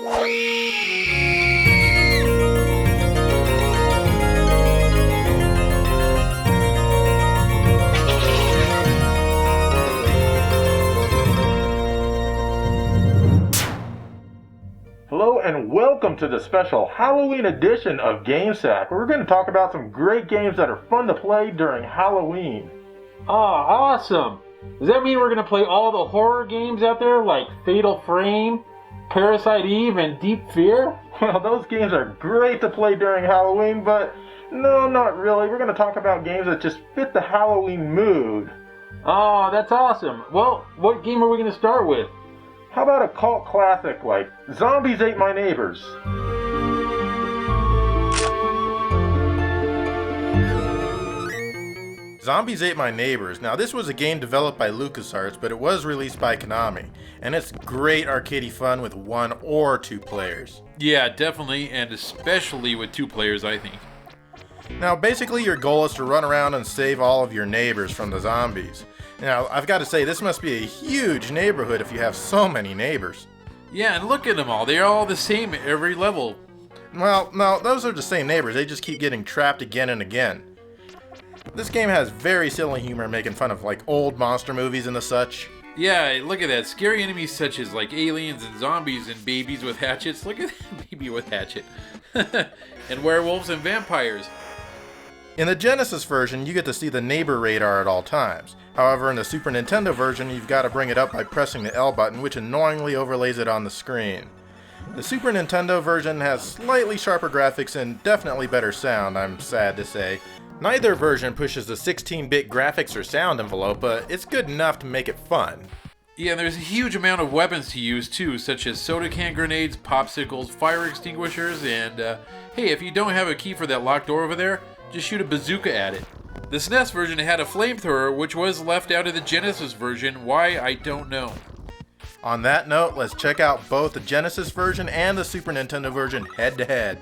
Hello and welcome to the special Halloween edition of GameSack, where we're going to talk about some great games that are fun to play during Halloween. Oh, awesome! Does that mean we're going to play all the horror games out there, like Fatal Frame, Parasite Eve, and Deep Fear? Well, those games are great to play during Halloween, but no, not really. We're going to talk about games that just fit the Halloween mood. Oh, that's awesome. Well, what game are we going to start with? How about a cult classic like Zombies Ate My Neighbors? Zombies Ate My Neighbors. Now, this was a game developed by LucasArts, but it was released by Konami. And it's great arcadey fun with 1 or 2 players. Yeah, definitely, and especially with 2 players, I think. Now, basically your goal is to run around and save all of your neighbors from the zombies. Now, I've got to say, this must be a huge neighborhood if you have so many neighbors. Yeah, and look at them all. They're all the same at every level. Well, no, those are the same neighbors. They just keep getting trapped again and again. This game has very silly humor, making fun of like old monster movies and the such. Yeah, look at that. Scary enemies such as like aliens and zombies and babies with hatchets. Look at that baby with hatchet. And werewolves and vampires. In the Genesis version, you get to see the neighbor radar at all times. However, in the Super Nintendo version, you've got to bring it up by pressing the L button, which annoyingly overlays it on the screen. The Super Nintendo version has slightly sharper graphics and definitely better sound, I'm sad to say. Neither version pushes the 16-bit graphics or sound envelope, but it's good enough to make it fun. Yeah, there's a huge amount of weapons to use too, such as soda can grenades, popsicles, fire extinguishers, and hey, if you don't have a key for that locked door over there, just shoot a bazooka at it. The SNES version had a flamethrower, which was left out of the Genesis version. Why, I don't know. On that note, let's check out both the Genesis version and the Super Nintendo version head to head.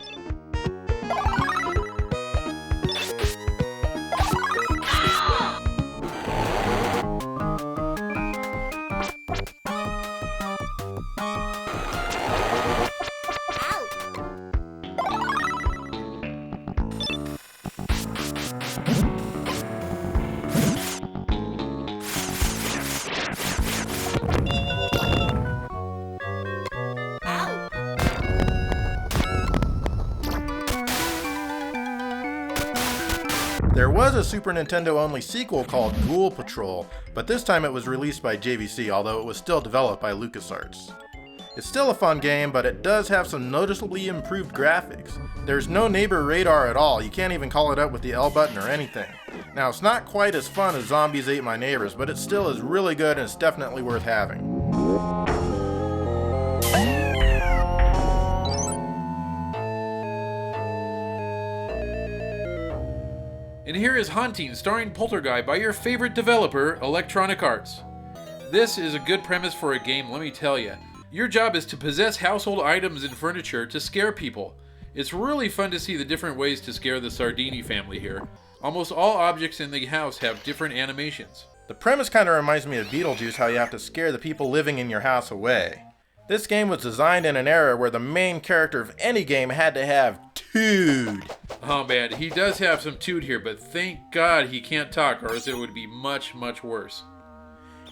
There was a Super Nintendo only sequel called Ghoul Patrol, but this time it was released by JVC, although it was still developed by LucasArts. It's still a fun game, but it does have some noticeably improved graphics. There's no neighbor radar at all, you can't even call it up with the L button or anything. Now, it's not quite as fun as Zombies Ate My Neighbors, but it still is really good and it's definitely worth having. And here is Haunting, starring Poltergeist by your favorite developer, Electronic Arts. This is a good premise for a game, let me tell you. Your job is to possess household items and furniture to scare people. It's really fun to see the different ways to scare the Sardini family here. Almost all objects in the house have different animations. The premise kind of reminds me of Beetlejuice, how you have to scare the people living in your house away. This game was designed in an era where the main character of any game had to have tood. Oh man, he does have some toot here, but thank God he can't talk or else it would be much, much worse.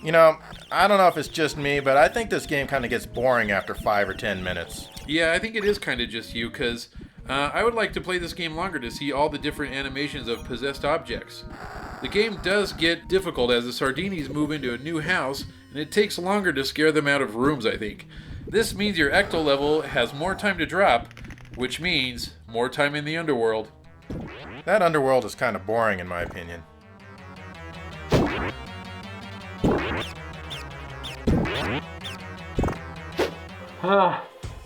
You know, I don't know if it's just me, but I think this game kind of gets boring after 5 or 10 minutes. Yeah, I think it is kind of just you, because I would like to play this game longer to see all the different animations of possessed objects. The game does get difficult as the Sardinis move into a new house, and it takes longer to scare them out of rooms, I think. This means your ecto level has more time to drop, which means more time in the underworld. That underworld is kind of boring in my opinion.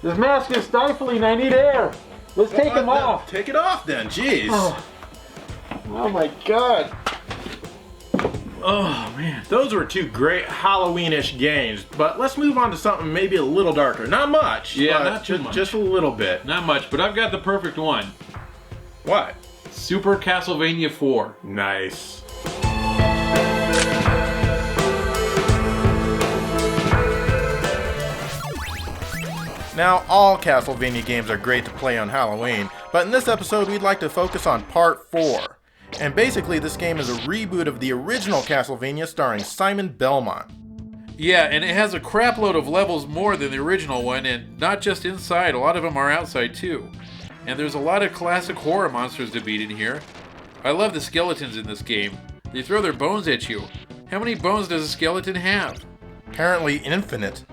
This mask is stifling, I need air. Let's take him off. Take it off then, jeez. Oh my god. Oh man, those were 2 great Halloween-ish games, but let's move on to something maybe a little darker. Not much. Yeah, not too much. Just a little bit. Not much, but I've got the perfect one. What? Super Castlevania 4. Nice. Now, all Castlevania games are great to play on Halloween, but in this episode we'd like to focus on Part 4. And basically this game is a reboot of the original Castlevania starring Simon Belmont. Yeah, and it has a crapload of levels more than the original one, and not just inside, a lot of them are outside too. And there's a lot of classic horror monsters to beat in here. I love the skeletons in this game. They throw their bones at you. How many bones does a skeleton have? Apparently infinite.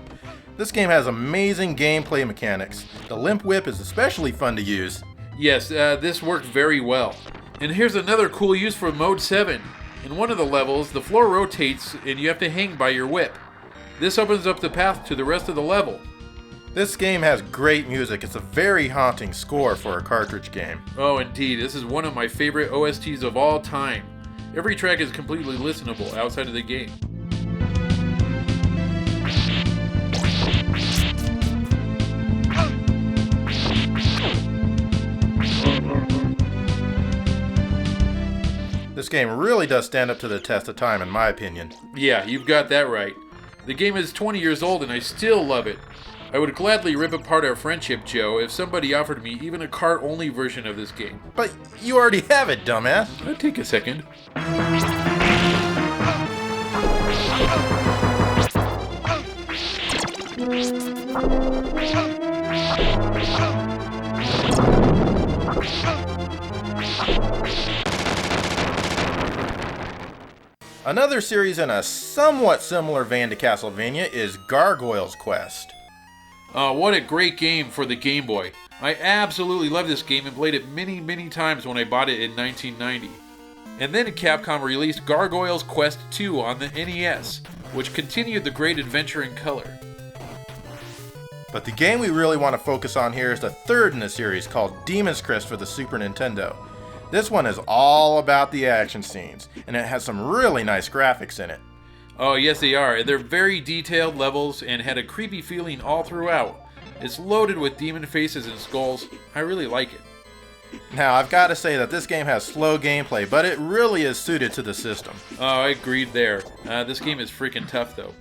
This game has amazing gameplay mechanics. The limp whip is especially fun to use. Yes, this worked very well. And here's another cool use for Mode 7. In one of the levels, the floor rotates and you have to hang by your whip. This opens up the path to the rest of the level. This game has great music. It's a very haunting score for a cartridge game. Oh, indeed. This is one of my favorite OSTs of all time. Every track is completely listenable outside of the game. This game really does stand up to the test of time, in my opinion. Yeah, you've got that right. The game is 20 years old and I still love it. I would gladly rip apart our friendship, Joe, if somebody offered me even a cart-only version of this game. But you already have it, dumbass. I'd take a second. Another series in a somewhat similar vein to Castlevania is Gargoyle's Quest. What a great game for the Game Boy. I absolutely love this game and played it many, many times when I bought it in 1990. And then Capcom released Gargoyle's Quest 2 on the NES, which continued the great adventure in color. But the game we really want to focus on here is the third in the series, called Demon's Crest for the Super Nintendo. This one is all about the action scenes, and it has some really nice graphics in it. Oh yes they are, they're very detailed levels and had a creepy feeling all throughout. It's loaded with demon faces and skulls. I really like it. Now I've got to say that this game has slow gameplay, but it really is suited to the system. Oh, I agreed there. This game is freaking tough though.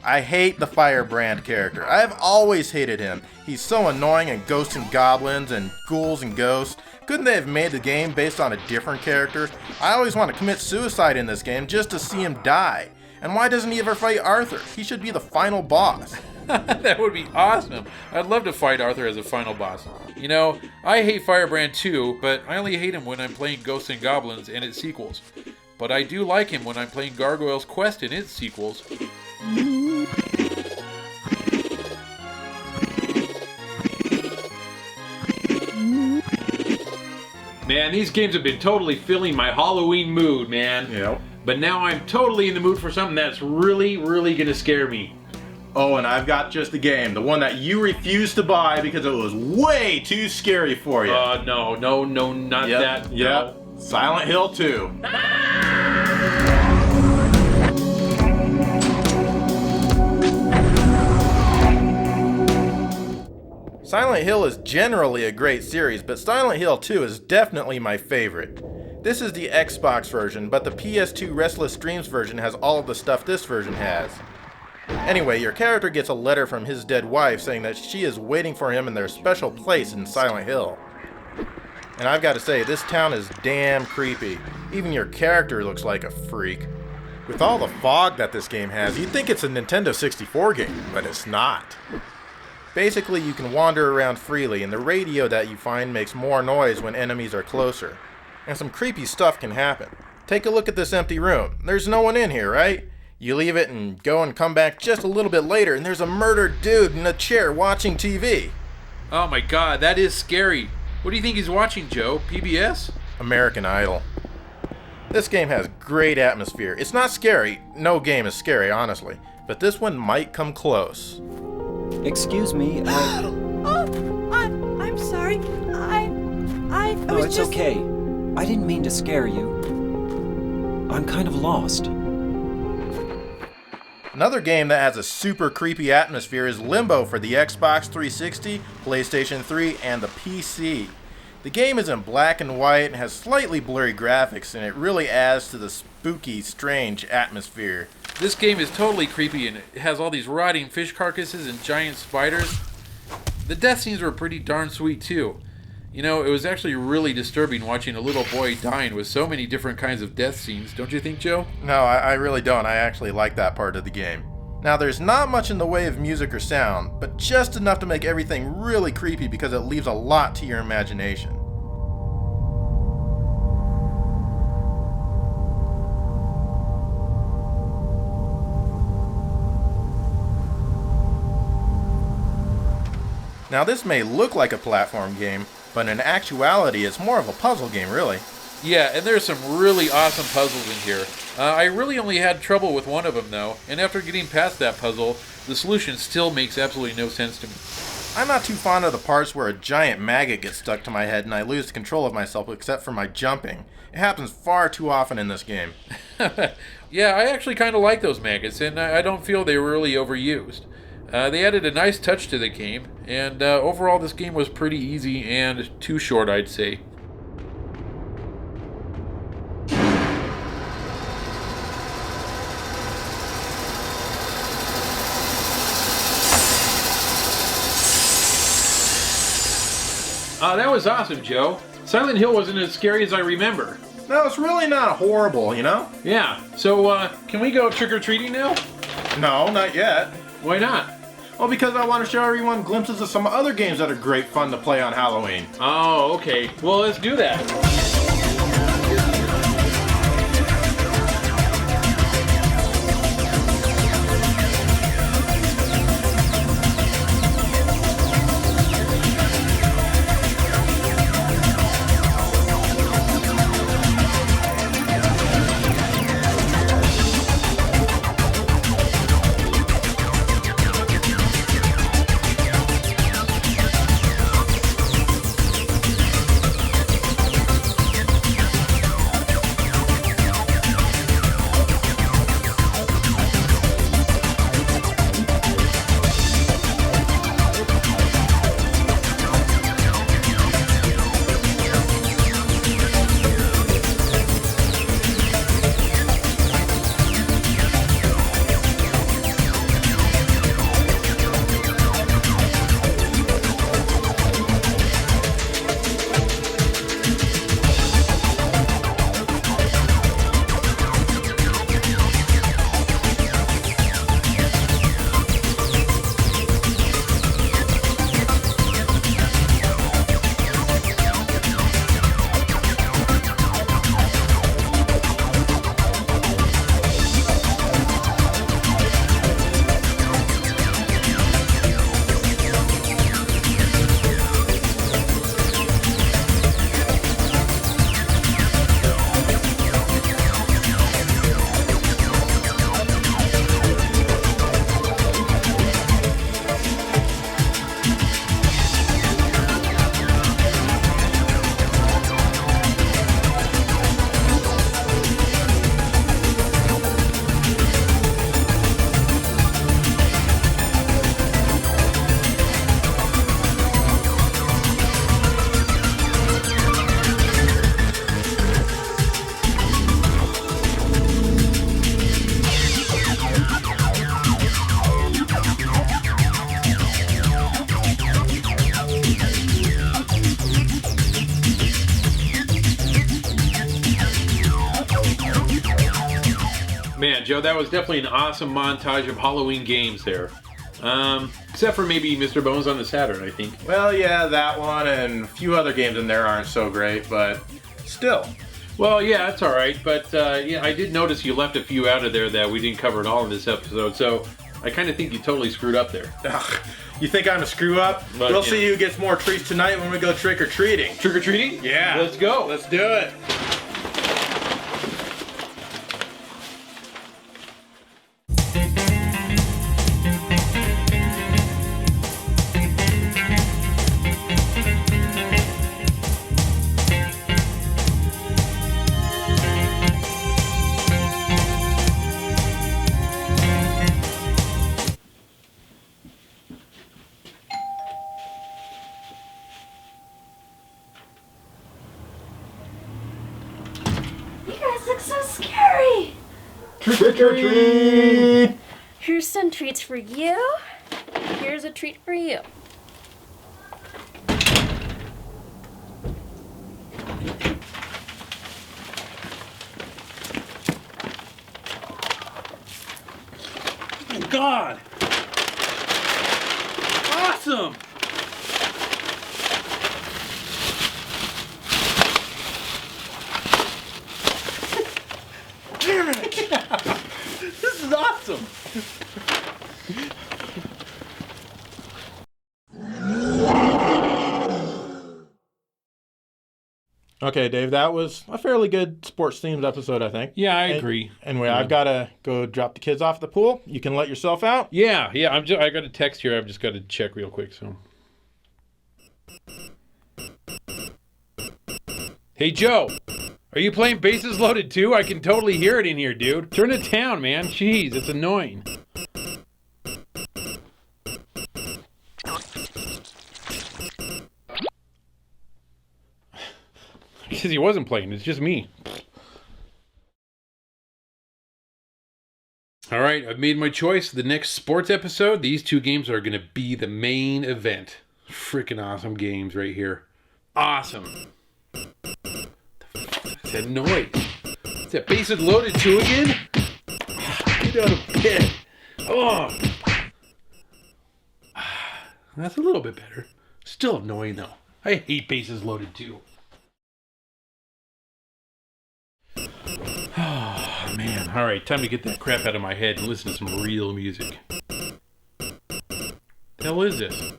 I hate the Firebrand character. I have always hated him. He's so annoying in Ghosts and Goblins and Ghouls and Ghosts. Couldn't they have made the game based on a different character? I always want to commit suicide in this game just to see him die. And why doesn't he ever fight Arthur? He should be the final boss. That would be awesome. I'd love to fight Arthur as a final boss. You know, I hate Firebrand too, but I only hate him when I'm playing Ghosts and Goblins and its sequels. But I do like him when I'm playing Gargoyle's Quest and its sequels. Man, these games have been totally filling my Halloween mood, man. Yep. But now I'm totally in the mood for something that's really, really gonna scare me. Oh, and I've got just the game. The one that you refused to buy because it was way too scary for you. No, not that. Yep. No. Silent Hill 2. Silent Hill is generally a great series, but Silent Hill 2 is definitely my favorite. This is the Xbox version, but the PS2 Restless Dreams version has all of the stuff this version has. Anyway, your character gets a letter from his dead wife saying that she is waiting for him in their special place in Silent Hill. And I've got to say, this town is damn creepy. Even your character looks like a freak. With all the fog that this game has, you'd think it's a Nintendo 64 game, but it's not. Basically, you can wander around freely, and the radio that you find makes more noise when enemies are closer. And some creepy stuff can happen. Take a look at this empty room. There's no one in here, right? You leave it and go and come back just a little bit later, and there's a murdered dude in a chair watching TV. Oh my god, that is scary. What do you think he's watching, Joe? PBS? American Idol. This game has great atmosphere. It's not scary. No game is scary, honestly. But this one might come close. Excuse me, I'm sorry. I No, was it's just... okay. I didn't mean to scare you. I'm kind of lost. Another game that has a super creepy atmosphere is Limbo for the Xbox 360, PlayStation 3, and the PC. The game is in black and white and has slightly blurry graphics, and it really adds to the spooky, strange atmosphere. This game is totally creepy and it has all these rotting fish carcasses and giant spiders. The death scenes were pretty darn sweet too. You know, it was actually really disturbing watching a little boy dying with so many different kinds of death scenes, don't you think, Joe? No, I really don't. I actually like that part of the game. Now, there's not much in the way of music or sound, but just enough to make everything really creepy because it leaves a lot to your imagination. Now, this may look like a platform game, but in actuality, it's more of a puzzle game, really. Yeah, and there's some really awesome puzzles in here. I really only had trouble with one of them, though, and after getting past that puzzle, the solution still makes absolutely no sense to me. I'm not too fond of the parts where a giant maggot gets stuck to my head and I lose control of myself except for my jumping. It happens far too often in this game. Yeah, I actually kind of like those maggots, and I don't feel they were really overused. They added a nice touch to the game, and overall this game was pretty easy and too short, I'd say. That was awesome, Joe. Silent Hill wasn't as scary as I remember. No, it's really not horrible, you know? Yeah, so can we go trick-or-treating now? No, not yet. Why not? Well, because I want to show everyone glimpses of some other games that are great fun to play on Halloween. Oh, okay. Well, let's do that. Man, Joe, that was definitely an awesome montage of Halloween games there. Except for maybe Mr. Bones on the Saturn, I think. Well, yeah, that one and a few other games in there aren't so great, but still. Well, yeah, that's all right. But yeah, I did notice you left a few out of there that we didn't cover at all in this episode. So I kind of think you totally screwed up there. Ugh, you think I'm a screw up? But, we'll yeah. see who gets more treats tonight when we go trick-or-treating. Trick-or-treating? Yeah. Let's go. Let's do it. Look so scary. Trick or treat! Here's some treats for you. Here's a treat for you. God! Awesome! Damn it! This is awesome! Okay, Dave, that was a fairly good sports themed episode, I think. Yeah, I agree. Anyway, I've got to go drop the kids off at the pool. You can let yourself out. Yeah. I got a text here. I've just got to check real quick. So, hey Joe, are you playing Bases Loaded too? I can totally hear it in here, dude. Turn it down, man. Jeez, it's annoying. Because he wasn't playing. It's just me. All right, I've made my choice. The next sports episode, these two games are going to be the main event. Freaking awesome games right here. Awesome. What's that noise? Is that Bases Loaded 2 again? Get out of bed. Oh. That's a little bit better. Still annoying though. I hate Bases Loaded 2. Oh, man. All right, time to get that crap out of my head and listen to some real music. The hell is this?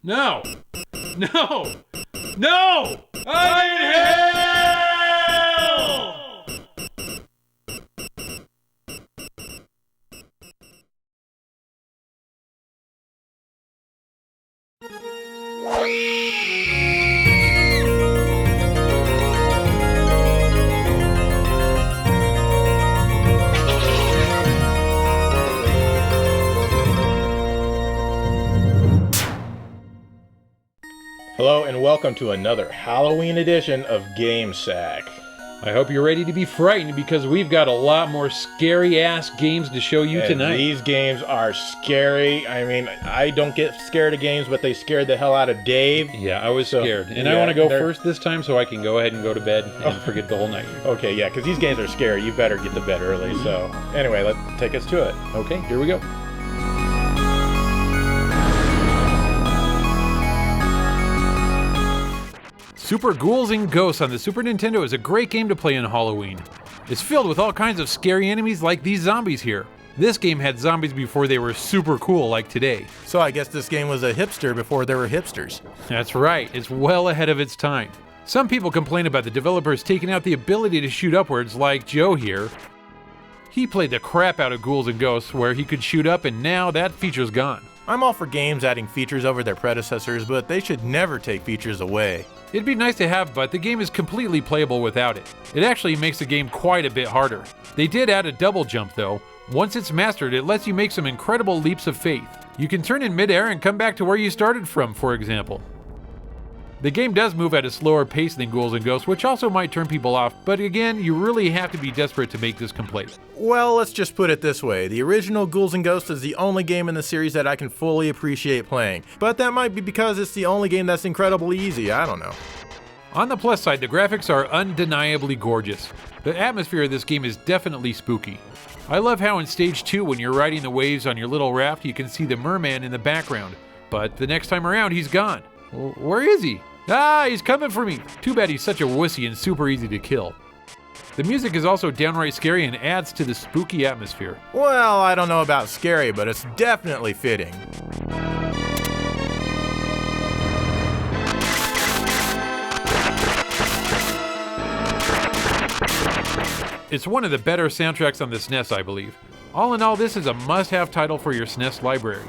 No! No! No! I'm in hell! Hello and welcome to another Halloween edition of Game Sack. I hope you're ready to be frightened because we've got a lot more scary-ass games to show you tonight. These games are scary. I mean, I don't get scared of games, but they scared the hell out of Dave. Yeah, I was scared. And I want to go first this time so I can go ahead and go to bed and forget the whole night. Okay, yeah, because these games are scary. You better get to bed early. So, anyway, let's take us to it. Okay, here we go. Super Ghouls and Ghosts on the Super Nintendo is a great game to play on Halloween. It's filled with all kinds of scary enemies like these zombies here. This game had zombies before they were super cool like today. So I guess this game was a hipster before there were hipsters. That's right, it's well ahead of its time. Some people complain about the developers taking out the ability to shoot upwards like Joe here. He played the crap out of Ghouls and Ghosts where he could shoot up and now that feature's gone. I'm all for games adding features over their predecessors, but they should never take features away. It'd be nice to have, but the game is completely playable without it. It actually makes the game quite a bit harder. They did add a double jump though. Once it's mastered, it lets you make some incredible leaps of faith. You can turn in midair and come back to where you started from, for example. The game does move at a slower pace than Ghouls and Ghosts, which also might turn people off, but again, you really have to be desperate to make this complete. Well, let's just put it this way. The original Ghouls and Ghosts is the only game in the series that I can fully appreciate playing. But that might be because it's the only game that's incredibly easy, I don't know. On the plus side, the graphics are undeniably gorgeous. The atmosphere of this game is definitely spooky. I love how in Stage 2, when you're riding the waves on your little raft, you can see the merman in the background. But the next time around, he's gone. Where is he? Ah, he's coming for me. Too bad he's such a wussy and super easy to kill. The music is also downright scary and adds to the spooky atmosphere. Well, I don't know about scary, but it's definitely fitting. It's one of the better soundtracks on the SNES, I believe. All in all, this is a must-have title for your SNES library.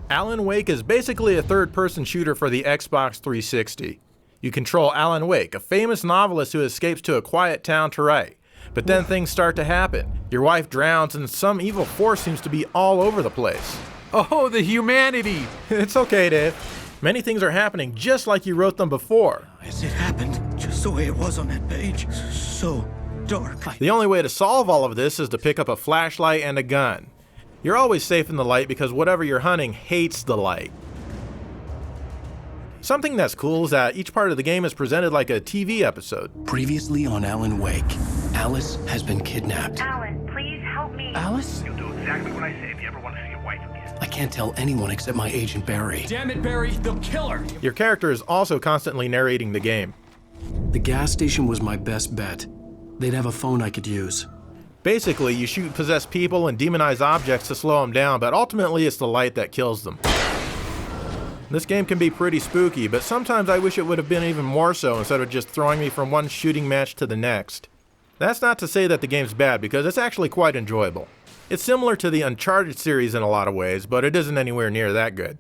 Alan Wake is basically a third-person shooter for the Xbox 360. You control Alan Wake, a famous novelist who escapes to a quiet town to write. But then things start to happen. Your wife drowns and some evil force seems to be all over the place. Oh, the humanity! It's okay, Dave. Many things are happening just like you wrote them before. As it happened, just the way it was on that page. So, dark. The only way to solve all of this is to pick up a flashlight and a gun. You're always safe in the light because whatever you're hunting hates the light. Something that's cool is that each part of the game is presented like a TV episode. Previously on Alan Wake, Alice has been kidnapped. Alan, please help me. Alice? You'll do exactly what I say if you ever want to see your wife again. I can't tell anyone except my agent Barry. Damn it, Barry, they'll kill her. Your character is also constantly narrating the game. The gas station was my best bet. They'd have a phone I could use. Basically, you shoot possessed people and demonize objects to slow them down, but ultimately it's the light that kills them. This game can be pretty spooky, but sometimes I wish it would have been even more so instead of just throwing me from one shooting match to the next. That's not to say that the game's bad, because it's actually quite enjoyable. It's similar to the Uncharted series in a lot of ways, but it isn't anywhere near that good.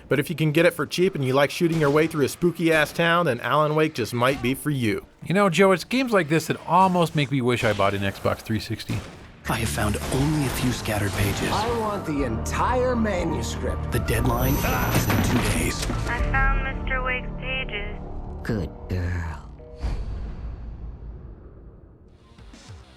But if you can get it for cheap and you like shooting your way through a spooky-ass town, then Alan Wake just might be for you. You know, Joe, it's games like this that almost make me wish I bought an Xbox 360. I have found only a few scattered pages. I want the entire manuscript. The deadline is in 2 days. I found Mr. Wake's pages. Good girl.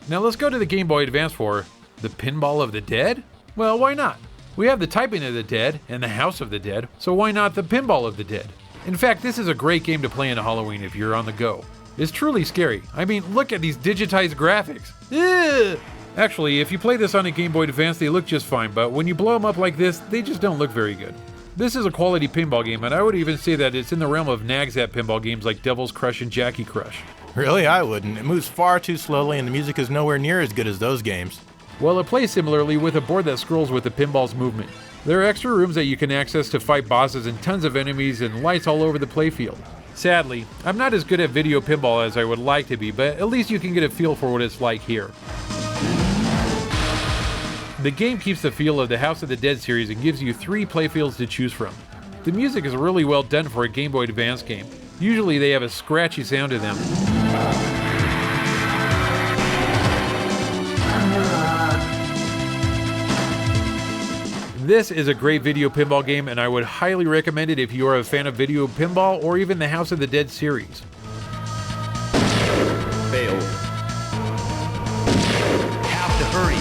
Now let's go to the Game Boy Advance for the Pinball of the Dead? Well, why not? We have the Typing of the Dead and the House of the Dead, so why not the Pinball of the Dead? In fact, this is a great game to play on Halloween if you're on the go. It's truly scary. I mean, look at these digitized graphics. Ugh! Actually, if you play this on a Game Boy Advance, they look just fine, but when you blow them up like this, they just don't look very good. This is a quality pinball game, and I would even say that it's in the realm of nags at pinball games like Devil's Crush and Jackie Crush. Really, I wouldn't. It moves far too slowly and the music is nowhere near as good as those games. Well, it plays similarly with a board that scrolls with the pinball's movement. There are extra rooms that you can access to fight bosses and tons of enemies and lights all over the playfield. Sadly, I'm not as good at video pinball as I would like to be, but at least you can get a feel for what it's like here. The game keeps the feel of the House of the Dead series and gives you 3 playfields to choose from. The music is really well done for a Game Boy Advance game. Usually they have a scratchy sound to them. This is a great video pinball game, and I would highly recommend it if you are a fan of video pinball or even the House of the Dead series. Fail. Have to hurry.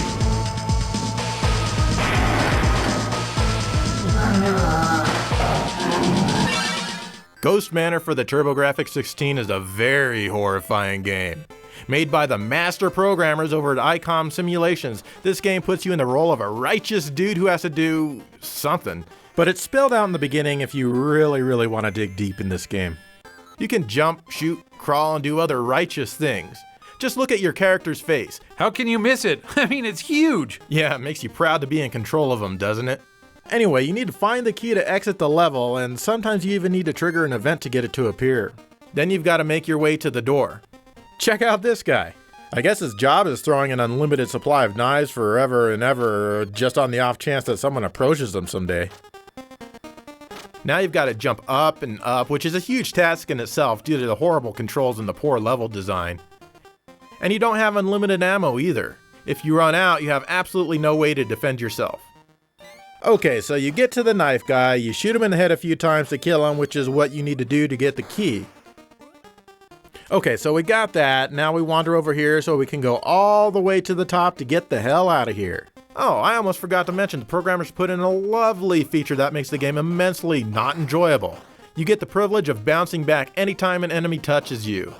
Ghost Manor for the TurboGrafx-16 is a very horrifying game. Made by the master programmers over at ICOM Simulations, this game puts you in the role of a righteous dude who has to do something. But it's spelled out in the beginning if you really want to dig deep in this game. You can jump, shoot, crawl, and do other righteous things. Just look at your character's face. How can you miss it? I mean, it's huge! Yeah, it makes you proud to be in control of them, doesn't it? Anyway, you need to find the key to exit the level, and sometimes you even need to trigger an event to get it to appear. Then you've got to make your way to the door. Check out this guy. I guess his job is throwing an unlimited supply of knives forever and ever, just on the off chance that someone approaches them someday. Now you've got to jump up and up, which is a huge task in itself due to the horrible controls and the poor level design. And you don't have unlimited ammo either. If you run out, you have absolutely no way to defend yourself. Okay, so you get to the knife guy, you shoot him in the head a few times to kill him, which is what you need to do to get the key. Okay, so we got that. Now we wander over here so we can go all the way to the top to get the hell out of here. Oh, I almost forgot to mention the programmers put in a lovely feature that makes the game immensely not enjoyable. You get the privilege of bouncing back anytime an enemy touches you.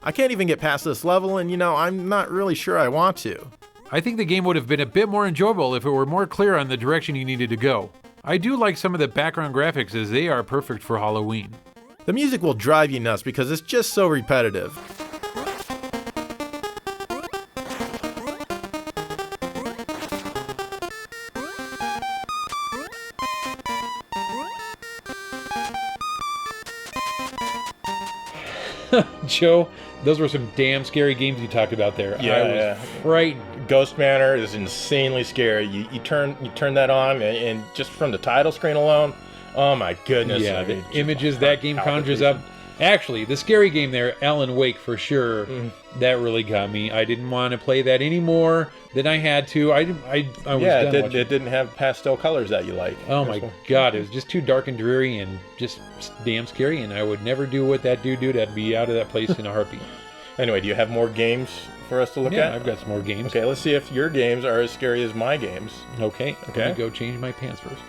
I can't even get past this level, and I'm not really sure I want to. I think the game would have been a bit more enjoyable if it were more clear on the direction you needed to go. I do like some of the background graphics as they are perfect for Halloween. The music will drive you nuts because it's just so repetitive. Joe, those were some damn scary games you talked about there. I was frightened. Ghost Manor is insanely scary. You turn that on, and just from the title screen alone, oh my goodness. Yeah, the images that game conjures up. Actually, the scary game there, Alan Wake for sure, that really got me. I didn't want to play that any more than I had to. I was done it didn't have pastel colors that you like. Oh my god, it was just too dark and dreary and just damn scary, and I would never do what that dude did. I'd be out of that place in a heartbeat. Anyway, do you have more games for us to look at? I've got some more games. Okay, let's see if your games are as scary as my games. Okay. Okay. Let me go change my pants first.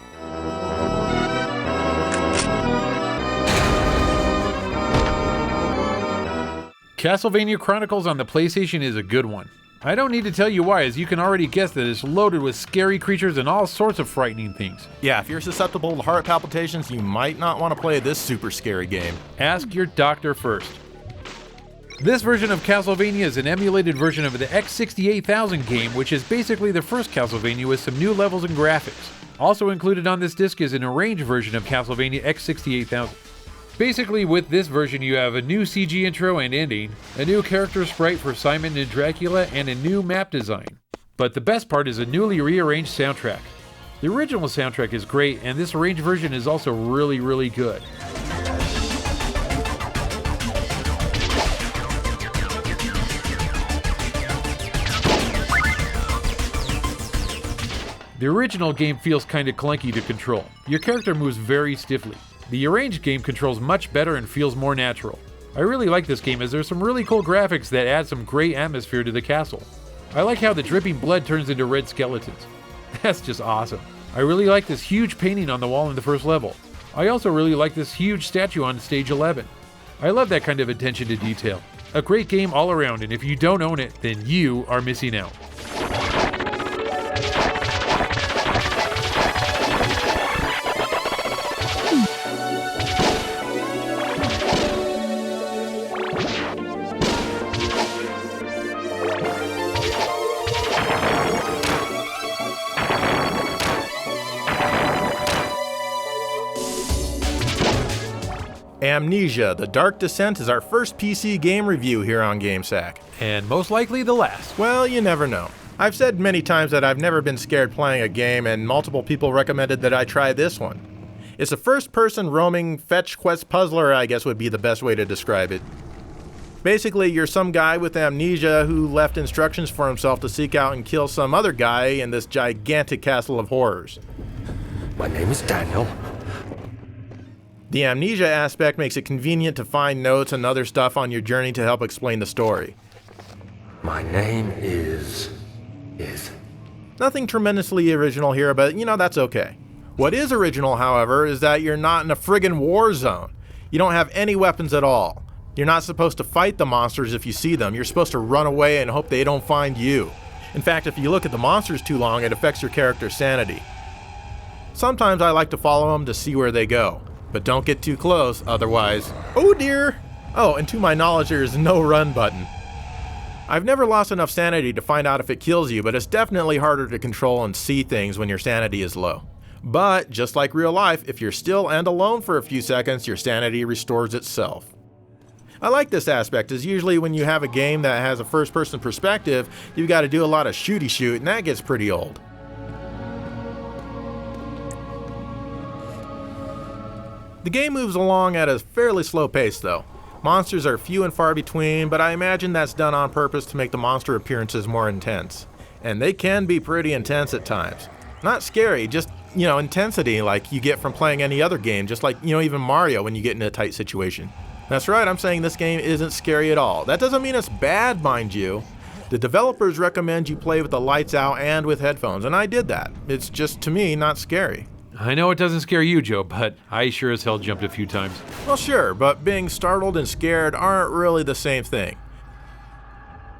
Castlevania Chronicles on the PlayStation is a good one. I don't need to tell you why, as you can already guess that it's loaded with scary creatures and all sorts of frightening things. Yeah, if you're susceptible to heart palpitations, you might not want to play this super scary game. Ask your doctor first. This version of Castlevania is an emulated version of the X68000 game, which is basically the first Castlevania with some new levels and graphics. Also included on this disc is an arranged version of Castlevania X68000. Basically, with this version, you have a new CG intro and ending, a new character sprite for Simon and Dracula, and a new map design. But the best part is a newly rearranged soundtrack. The original soundtrack is great, and this arranged version is also really, really good. The original game feels kinda clunky to control. Your character moves very stiffly. The arranged game controls much better and feels more natural. I really like this game as there's some really cool graphics that add some great atmosphere to the castle. I like how the dripping blood turns into red skeletons. That's just awesome. I really like this huge painting on the wall in the first level. I also really like this huge statue on stage 11. I love that kind of attention to detail. A great game all around, and if you don't own it, then you are missing out. Amnesia: The Dark Descent is our first PC game review here on GameSack. And most likely the last. Well, you never know. I've said many times that I've never been scared playing a game, and multiple people recommended that I try this one. It's a first-person roaming fetch quest puzzler, I guess would be the best way to describe it. Basically, you're some guy with amnesia who left instructions for himself to seek out and kill some other guy in this gigantic castle of horrors. My name is Daniel. The amnesia aspect makes it convenient to find notes and other stuff on your journey to help explain the story. My name is... Nothing tremendously original here, but that's okay. What is original, however, is that you're not in a friggin' war zone. You don't have any weapons at all. You're not supposed to fight the monsters if you see them. You're supposed to run away and hope they don't find you. In fact, if you look at the monsters too long, it affects your character's sanity. Sometimes I like to follow them to see where they go. But don't get too close, otherwise... Oh dear! Oh, and to my knowledge, there is no run button. I've never lost enough sanity to find out if it kills you, but it's definitely harder to control and see things when your sanity is low. But, just like real life, if you're still and alone for a few seconds, your sanity restores itself. I like this aspect, as usually when you have a game that has a first-person perspective, you've got to do a lot of shooty shoot, and that gets pretty old. The game moves along at a fairly slow pace though. Monsters are few and far between, but I imagine that's done on purpose to make the monster appearances more intense. And they can be pretty intense at times. Not scary, just, intensity like you get from playing any other game, just like, even Mario when you get in a tight situation. That's right, I'm saying this game isn't scary at all. That doesn't mean it's bad, mind you. The developers recommend you play with the lights out and with headphones, and I did that. It's just, to me, not scary. I know it doesn't scare you, Joe, but I sure as hell jumped a few times. Well, sure, but being startled and scared aren't really the same thing.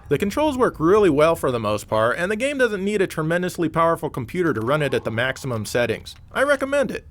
The controls work really well for the most part, and the game doesn't need a tremendously powerful computer to run it at the maximum settings. I recommend it.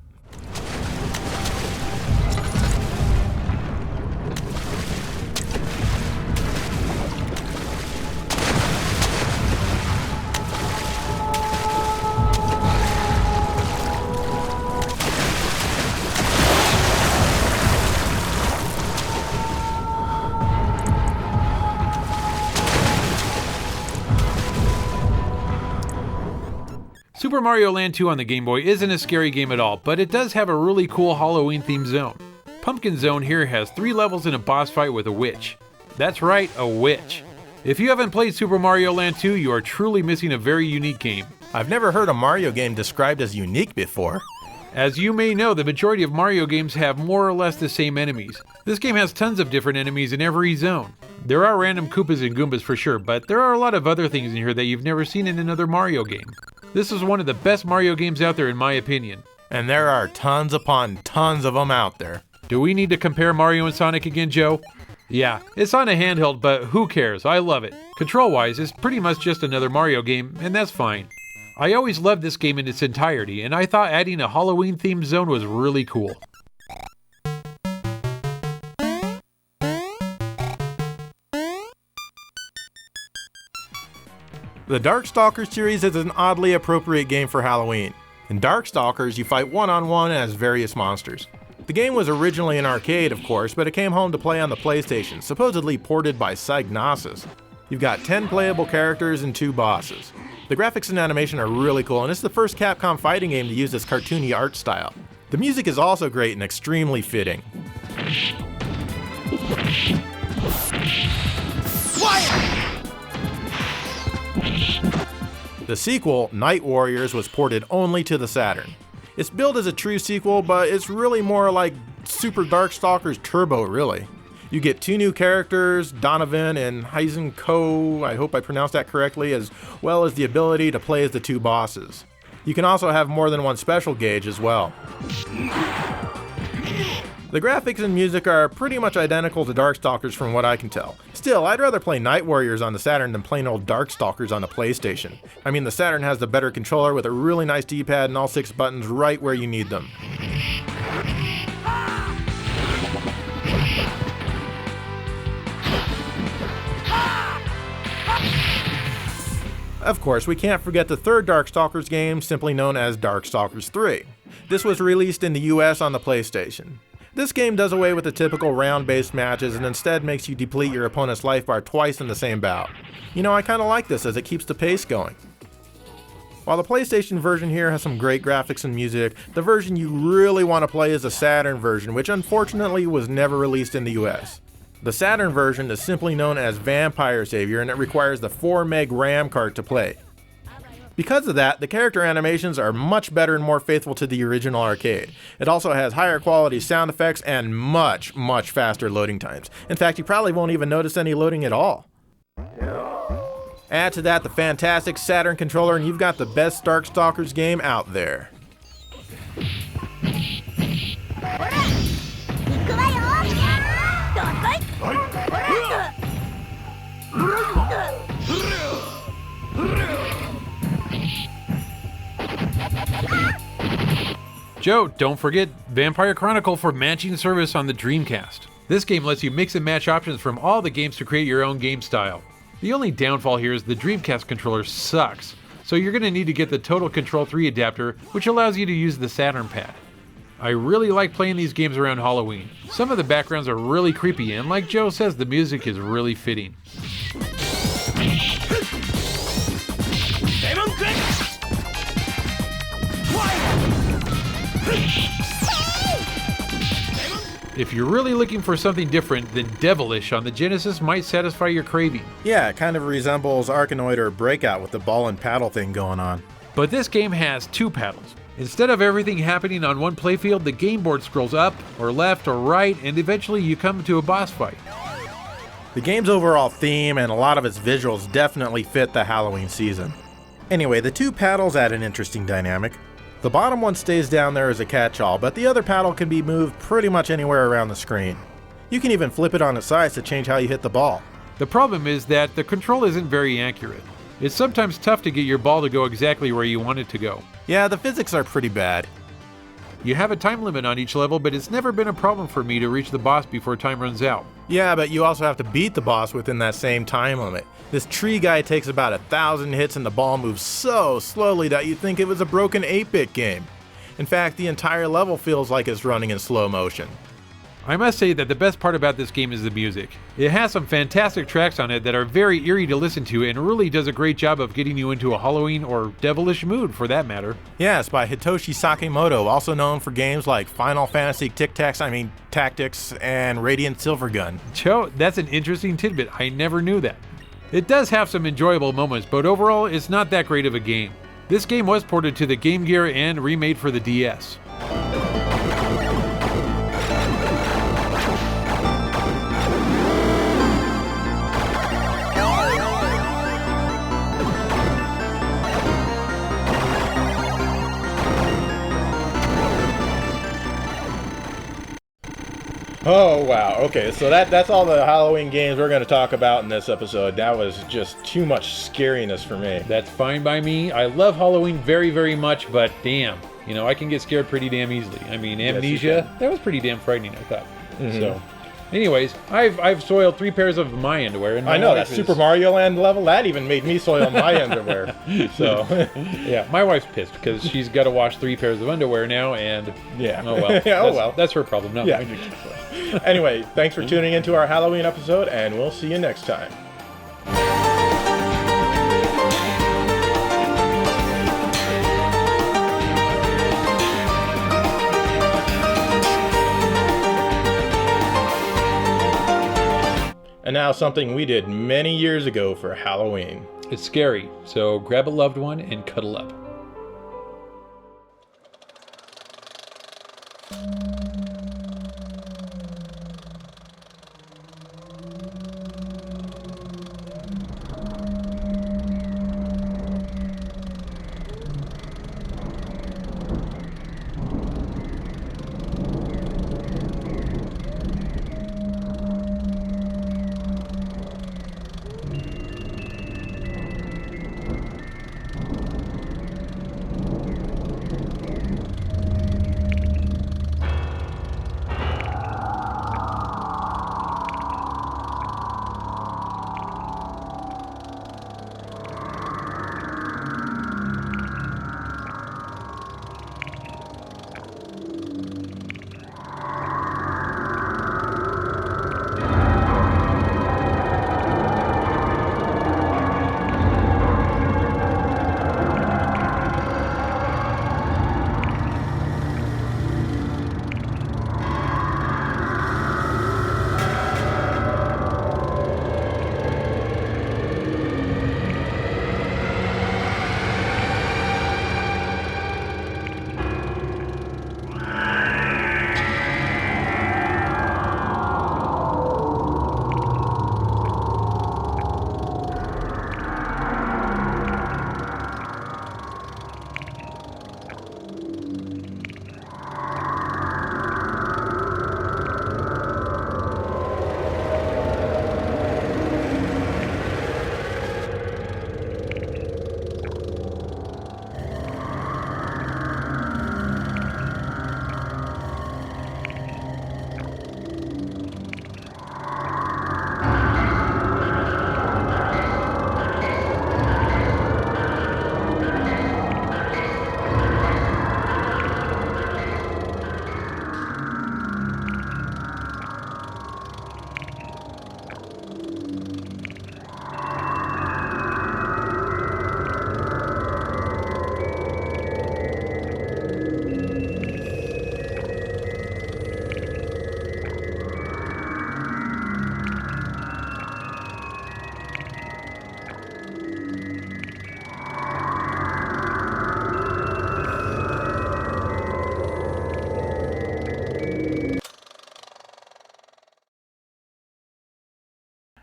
Super Mario Land 2 on the Game Boy isn't a scary game at all, but it does have a really cool Halloween-themed zone. Pumpkin Zone here has 3 levels and a boss fight with a witch. That's right, a witch. If you haven't played Super Mario Land 2, you are truly missing a very unique game. I've never heard a Mario game described as unique before. As you may know, the majority of Mario games have more or less the same enemies. This game has tons of different enemies in every zone. There are random Koopas and Goombas for sure, but there are a lot of other things in here that you've never seen in another Mario game. This is one of the best Mario games out there in my opinion. And there are tons upon tons of them out there. Do we need to compare Mario and Sonic again, Joe? Yeah, it's on a handheld, but who cares? I love it. Control-wise, it's pretty much just another Mario game, and that's fine. I always loved this game in its entirety, and I thought adding a Halloween-themed zone was really cool. The Darkstalkers series is an oddly appropriate game for Halloween. In Darkstalkers, you fight one-on-one as various monsters. The game was originally an arcade, of course, but it came home to play on the PlayStation, supposedly ported by Psygnosis. You've got 10 playable characters and 2 bosses. The graphics and animation are really cool, and it's the first Capcom fighting game to use this cartoony art style. The music is also great and extremely fitting. The sequel, Night Warriors, was ported only to the Saturn. It's billed as a true sequel, but it's really more like Super Darkstalkers Turbo, really. You get 2 new characters, Donovan and Heisenko, I hope I pronounced that correctly, as well as the ability to play as the 2 bosses. You can also have more than one special gauge as well. The graphics and music are pretty much identical to Darkstalkers from what I can tell. Still, I'd rather play Night Warriors on the Saturn than plain old Darkstalkers on the PlayStation. I mean, the Saturn has the better controller with a really nice D-pad and all 6 buttons right where you need them. Of course, we can't forget the third Darkstalkers game, simply known as Darkstalkers 3. This was released in the US on the PlayStation. This game does away with the typical round-based matches and instead makes you deplete your opponent's life bar twice in the same bout. You know, I kinda like this as it keeps the pace going. While the PlayStation version here has some great graphics and music, the version you really want to play is the Saturn version, which unfortunately was never released in the US. The Saturn version is simply known as Vampire Savior, and it requires the 4 meg RAM card to play. Because of that, the character animations are much better and more faithful to the original arcade. It also has higher quality sound effects and much faster loading times. In fact, you probably won't even notice any loading at all. Add to that the fantastic Saturn controller and you've got the best Darkstalkers game out there. Joe, don't forget Vampire Chronicle for matching service on the Dreamcast. This game lets you mix and match options from all the games to create your own game style. The only downfall here is the Dreamcast controller sucks, so you're going to need to get the Total Control 3 adapter, which allows you to use the Saturn pad. I really like playing these games around Halloween. Some of the backgrounds are really creepy, and like Joe says, the music is really fitting. If you're really looking for something different, then Devilish on the Genesis might satisfy your craving. Yeah, it kind of resembles Arkanoid or Breakout with the ball and paddle thing going on. But this game has 2 paddles. Instead of everything happening on one playfield, the game board scrolls up, or left, or right, and eventually you come to a boss fight. The game's overall theme and a lot of its visuals definitely fit the Halloween season. Anyway, the 2 paddles add an interesting dynamic. The bottom one stays down there as a catch-all, but the other paddle can be moved pretty much anywhere around the screen. You can even flip it on its sides to change how you hit the ball. The problem is that the control isn't very accurate. It's sometimes tough to get your ball to go exactly where you want it to go. Yeah, the physics are pretty bad. You have a time limit on each level, but it's never been a problem for me to reach the boss before time runs out. Yeah, but you also have to beat the boss within that same time limit. This tree guy takes about 1,000 hits and the ball moves so slowly that you'd think it was a broken 8-bit game. In fact, the entire level feels like it's running in slow motion. I must say that the best part about this game is the music. It has some fantastic tracks on it that are very eerie to listen to and really does a great job of getting you into a Halloween or devilish mood for that matter. Yeah, it's by Hitoshi Sakimoto, also known for games like Final Fantasy Tactics and Radiant Silvergun. Joe, that's an interesting tidbit. I never knew that. It does have some enjoyable moments, but overall it's not that great of a game. This game was ported to the Game Gear and remade for the DS. Oh, wow. Okay, so that's all the Halloween games we're going to talk about in this episode. That was just too much scariness for me. That's fine by me. I love Halloween very, very much, but damn, you know, I can get scared pretty damn easily. I mean, Amnesia, that was pretty damn frightening, I thought. So, anyways, I've soiled 3 pairs of my underwear. And I know, that Super Mario Land level, that even made me soil my underwear. So, yeah, my wife's pissed because she's got to wash 3 pairs of underwear now, and oh well. That's her problem, not mine. Anyway, thanks for tuning into our Halloween episode, and we'll see you next time. And now something we did many years ago for Halloween. It's scary, so grab a loved one and cuddle up.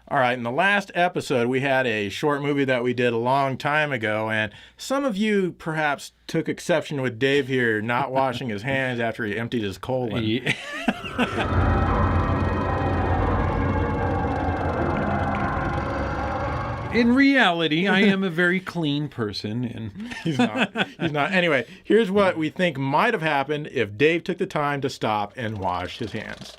All right, in the last episode, we had a short movie that we did a long time ago, and some of you perhaps took exception with Dave here not washing his hands after he emptied his colon. In reality, I am a very clean person, and He's not. Anyway, here's what we think might have happened if Dave took the time to stop and wash his hands.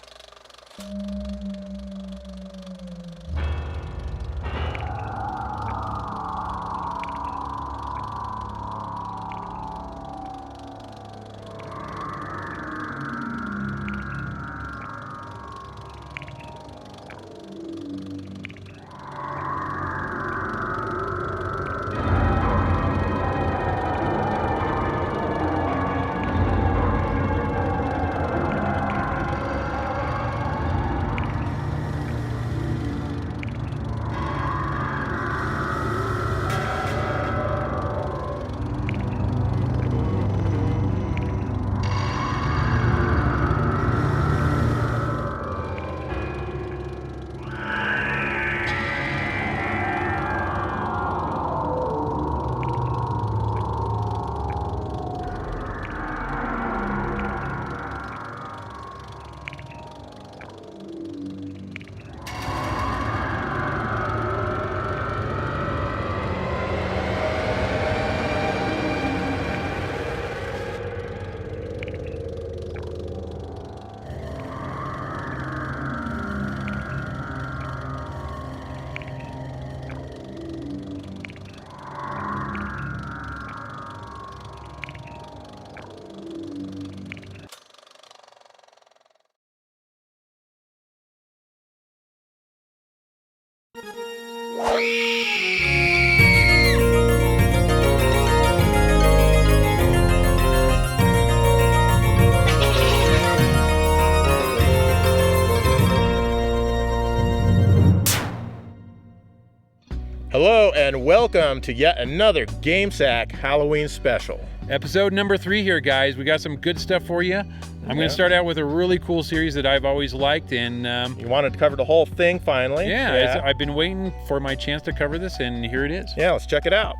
And welcome to yet another GameSack Halloween special. Episode number 3 here, guys. We got some good stuff for you. I'm going to start out with a really cool series that I've always liked, and you wanted to cover the whole thing finally. Yeah. I've been waiting for my chance to cover this, and here it is. Yeah, let's check it out.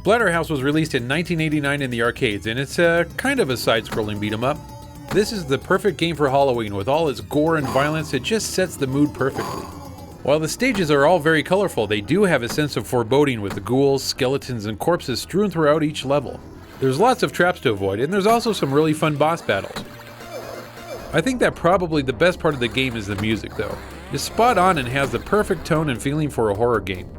Splatterhouse was released in 1989 in the arcades, and it's kind of a side-scrolling beat-em-up. This is the perfect game for Halloween. With all its gore and violence, it just sets the mood perfectly. While the stages are all very colorful, they do have a sense of foreboding with the ghouls, skeletons, and corpses strewn throughout each level. There's lots of traps to avoid, and there's also some really fun boss battles. I think that probably the best part of the game is the music, though. It's spot on and has the perfect tone and feeling for a horror game.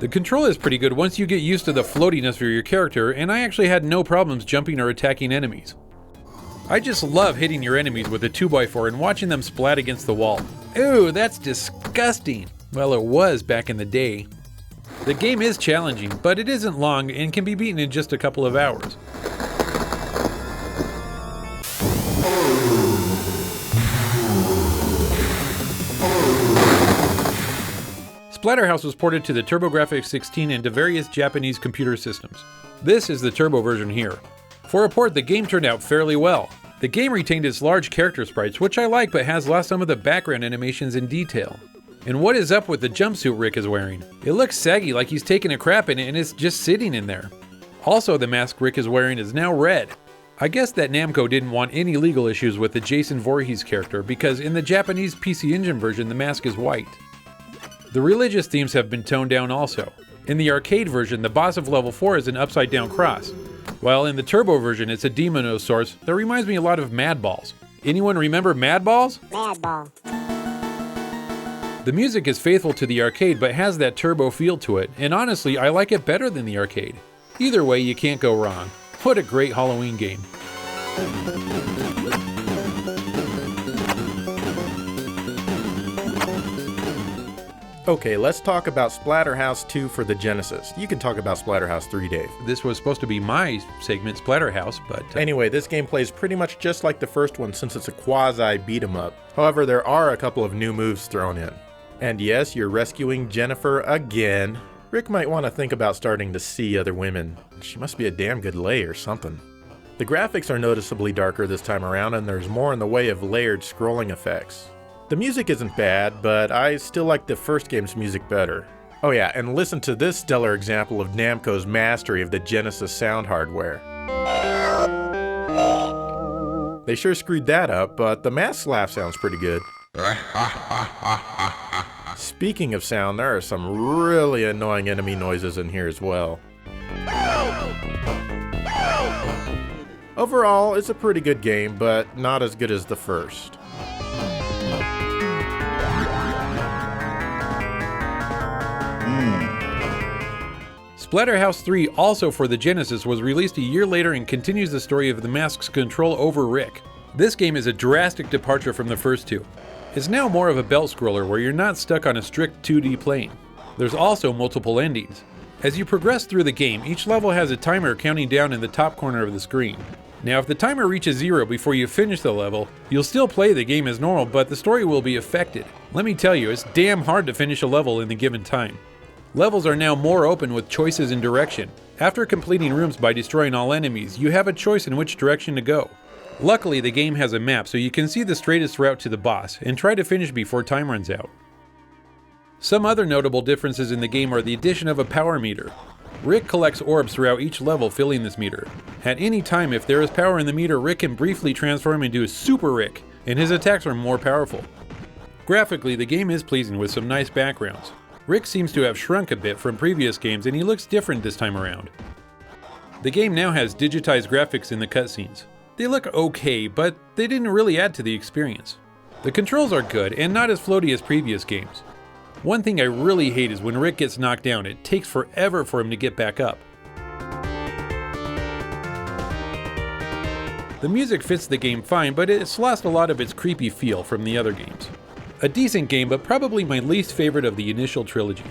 The control is pretty good once you get used to the floatiness for your character, and I actually had no problems jumping or attacking enemies. I just love hitting your enemies with a 2x4 and watching them splat against the wall. Ew, that's disgusting. Well, it was back in the day. The game is challenging, but it isn't long and can be beaten in just a couple of hours. Splatterhouse was ported to the TurboGrafx 16 and to various Japanese computer systems. This is the Turbo version here. For a port, the game turned out fairly well. The game retained its large character sprites, which I like, but has lost some of the background animations in detail. And what is up with the jumpsuit Rick is wearing? It looks saggy, like he's taken a crap in it and it's just sitting in there. Also, the mask Rick is wearing is now red. I guess that Namco didn't want any legal issues with the Jason Voorhees character, because in the Japanese PC Engine version, the mask is white. The religious themes have been toned down also. In the arcade version, the boss of level 4 is an upside down cross, while in the turbo version it's a demon of sorts that reminds me a lot of Mad Balls. Anyone remember Mad Balls? Mad Ball. The music is faithful to the arcade but has that turbo feel to it, and honestly I like it better than the arcade. Either way, you can't go wrong. What a great Halloween game. Okay, let's talk about Splatterhouse 2 for the Genesis. You can talk about Splatterhouse 3, Dave. This was supposed to be my segment, Splatterhouse, but... Anyway, this game plays pretty much just like the first one since it's a quasi beat-em-up. However, there are a couple of new moves thrown in. And yes, you're rescuing Jennifer again. Rick might want to think about starting to see other women. She must be a damn good lay or something. The graphics are noticeably darker this time around, and there's more in the way of layered scrolling effects. The music isn't bad, but I still like the first game's music better. Oh yeah, and listen to this stellar example of Namco's mastery of the Genesis sound hardware. They sure screwed that up, but the mask laugh sounds pretty good. Speaking of sound, there are some really annoying enemy noises in here as well. Overall, it's a pretty good game, but not as good as the first. Splatterhouse 3, also for the Genesis, was released a year later and continues the story of the mask's control over Rick. This game is a drastic departure from the first two. It's now more of a belt scroller where you're not stuck on a strict 2D plane. There's also multiple endings. As you progress through the game, each level has a timer counting down in the top corner of the screen. Now, if the timer reaches 0 before you finish the level, you'll still play the game as normal, but the story will be affected. Let me tell you, it's damn hard to finish a level in the given time. Levels are now more open with choices in direction. After completing rooms by destroying all enemies, you have a choice in which direction to go. Luckily, the game has a map so you can see the straightest route to the boss and try to finish before time runs out. Some other notable differences in the game are the addition of a power meter. Rick collects orbs throughout each level filling this meter. At any time, if there is power in the meter, Rick can briefly transform into a Super Rick, and his attacks are more powerful. Graphically, the game is pleasing with some nice backgrounds. Rick seems to have shrunk a bit from previous games, and he looks different this time around. The game now has digitized graphics in the cutscenes. They look okay, but they didn't really add to the experience. The controls are good, and not as floaty as previous games. One thing I really hate is when Rick gets knocked down, it takes forever for him to get back up. The music fits the game fine, but it's lost a lot of its creepy feel from the other games. A decent game, but probably my least favorite of the initial trilogy.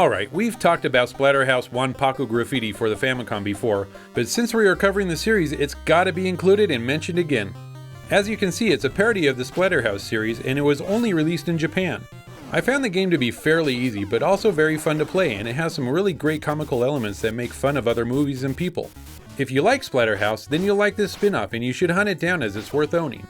Alright, we've talked about Splatterhouse Wanpaku Graffiti for the Famicom before, but since we are covering the series, it's gotta be included and mentioned again. As you can see, it's a parody of the Splatterhouse series, and it was only released in Japan. I found the game to be fairly easy, but also very fun to play, and it has some really great comical elements that make fun of other movies and people. If you like Splatterhouse, then you'll like this spin-off, and you should hunt it down as it's worth owning.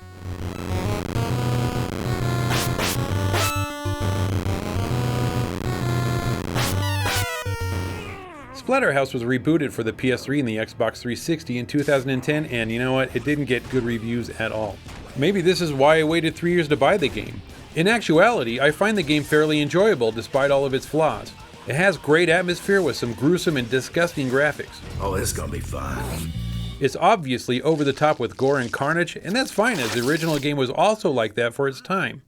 Splatterhouse was rebooted for the PS3 and the Xbox 360 in 2010, and you know what? It didn't get good reviews at all. Maybe this is why I waited 3 years to buy the game. In actuality, I find the game fairly enjoyable despite all of its flaws. It has great atmosphere with some gruesome and disgusting graphics. Oh, this is gonna be fun. It's obviously over the top with gore and carnage, and that's fine as the original game was also like that for its time.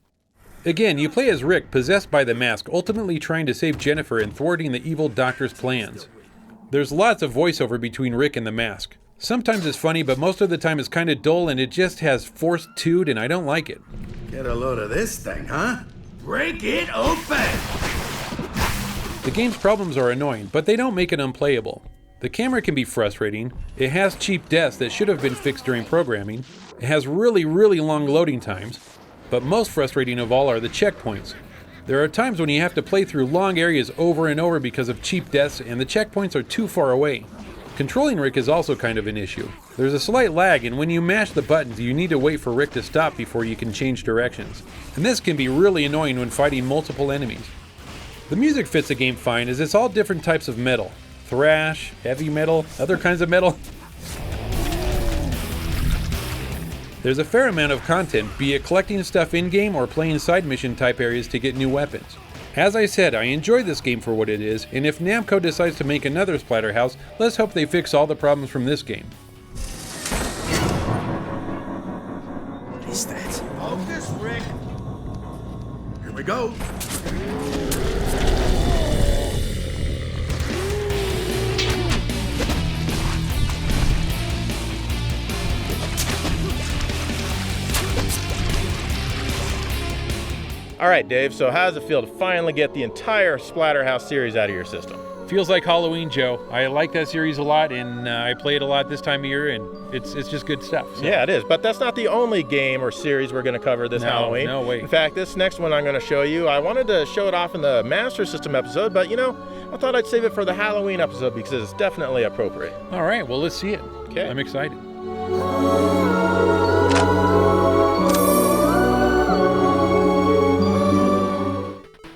Again, you play as Rick, possessed by the mask, ultimately trying to save Jennifer and thwarting the evil doctor's plans. There's lots of voiceover between Rick and the mask. Sometimes it's funny, but most of the time it's kinda dull and it just has forced toot and I don't like it. Get a load of this thing, huh? Break it open! The game's problems are annoying, but they don't make it unplayable. The camera can be frustrating, it has cheap deaths that should have been fixed during programming, it has really long loading times, but most frustrating of all are the checkpoints. There are times when you have to play through long areas over and over because of cheap deaths and the checkpoints are too far away. Controlling Rick is also kind of an issue. There's a slight lag, and when you mash the buttons you need to wait for Rick to stop before you can change directions. And this can be really annoying when fighting multiple enemies. The music fits the game fine as it's all different types of metal. Thrash, heavy metal, other kinds of metal. There's a fair amount of content, be it collecting stuff in-game or playing side mission type areas to get new weapons. As I said, I enjoy this game for what it is, and if Namco decides to make another Splatterhouse, let's hope they fix all the problems from this game. What is that? Focus, Rick! Here we go! Alright, Dave, so how does it feel to finally get the entire Splatterhouse series out of your system? Feels like Halloween, Joe. I like that series a lot, and I play it a lot this time of year, and it's just good stuff. So. Yeah, it is, but that's not the only game or series we're going to cover this Halloween. No, wait. In fact, this next one I'm going to show you, I wanted to show it off in the Master System episode, but you know, I thought I'd save it for the Halloween episode because it's definitely appropriate. Alright, well let's see it. Okay. I'm excited.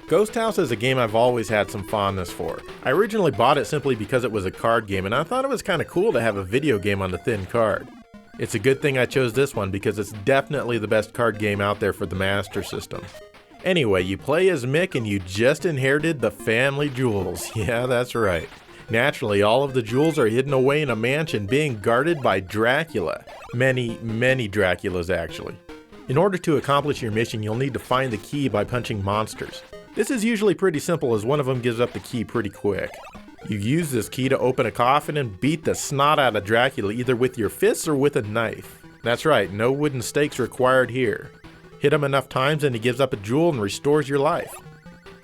Ghost House is a game I've always had some fondness for. I originally bought it simply because it was a card game and I thought it was kind of cool to have a video game on the thin card. It's a good thing I chose this one because it's definitely the best card game out there for the Master System. Anyway, you play as Mick and you just inherited the family jewels. Yeah, that's right. Naturally, all of the jewels are hidden away in a mansion being guarded by Dracula. Many Draculas actually. In order to accomplish your mission, you'll need to find the key by punching monsters. This is usually pretty simple as one of them gives up the key pretty quick. You use this key to open a coffin and beat the snot out of Dracula either with your fists or with a knife. That's right, no wooden stakes required here. Hit him enough times and he gives up a jewel and restores your life.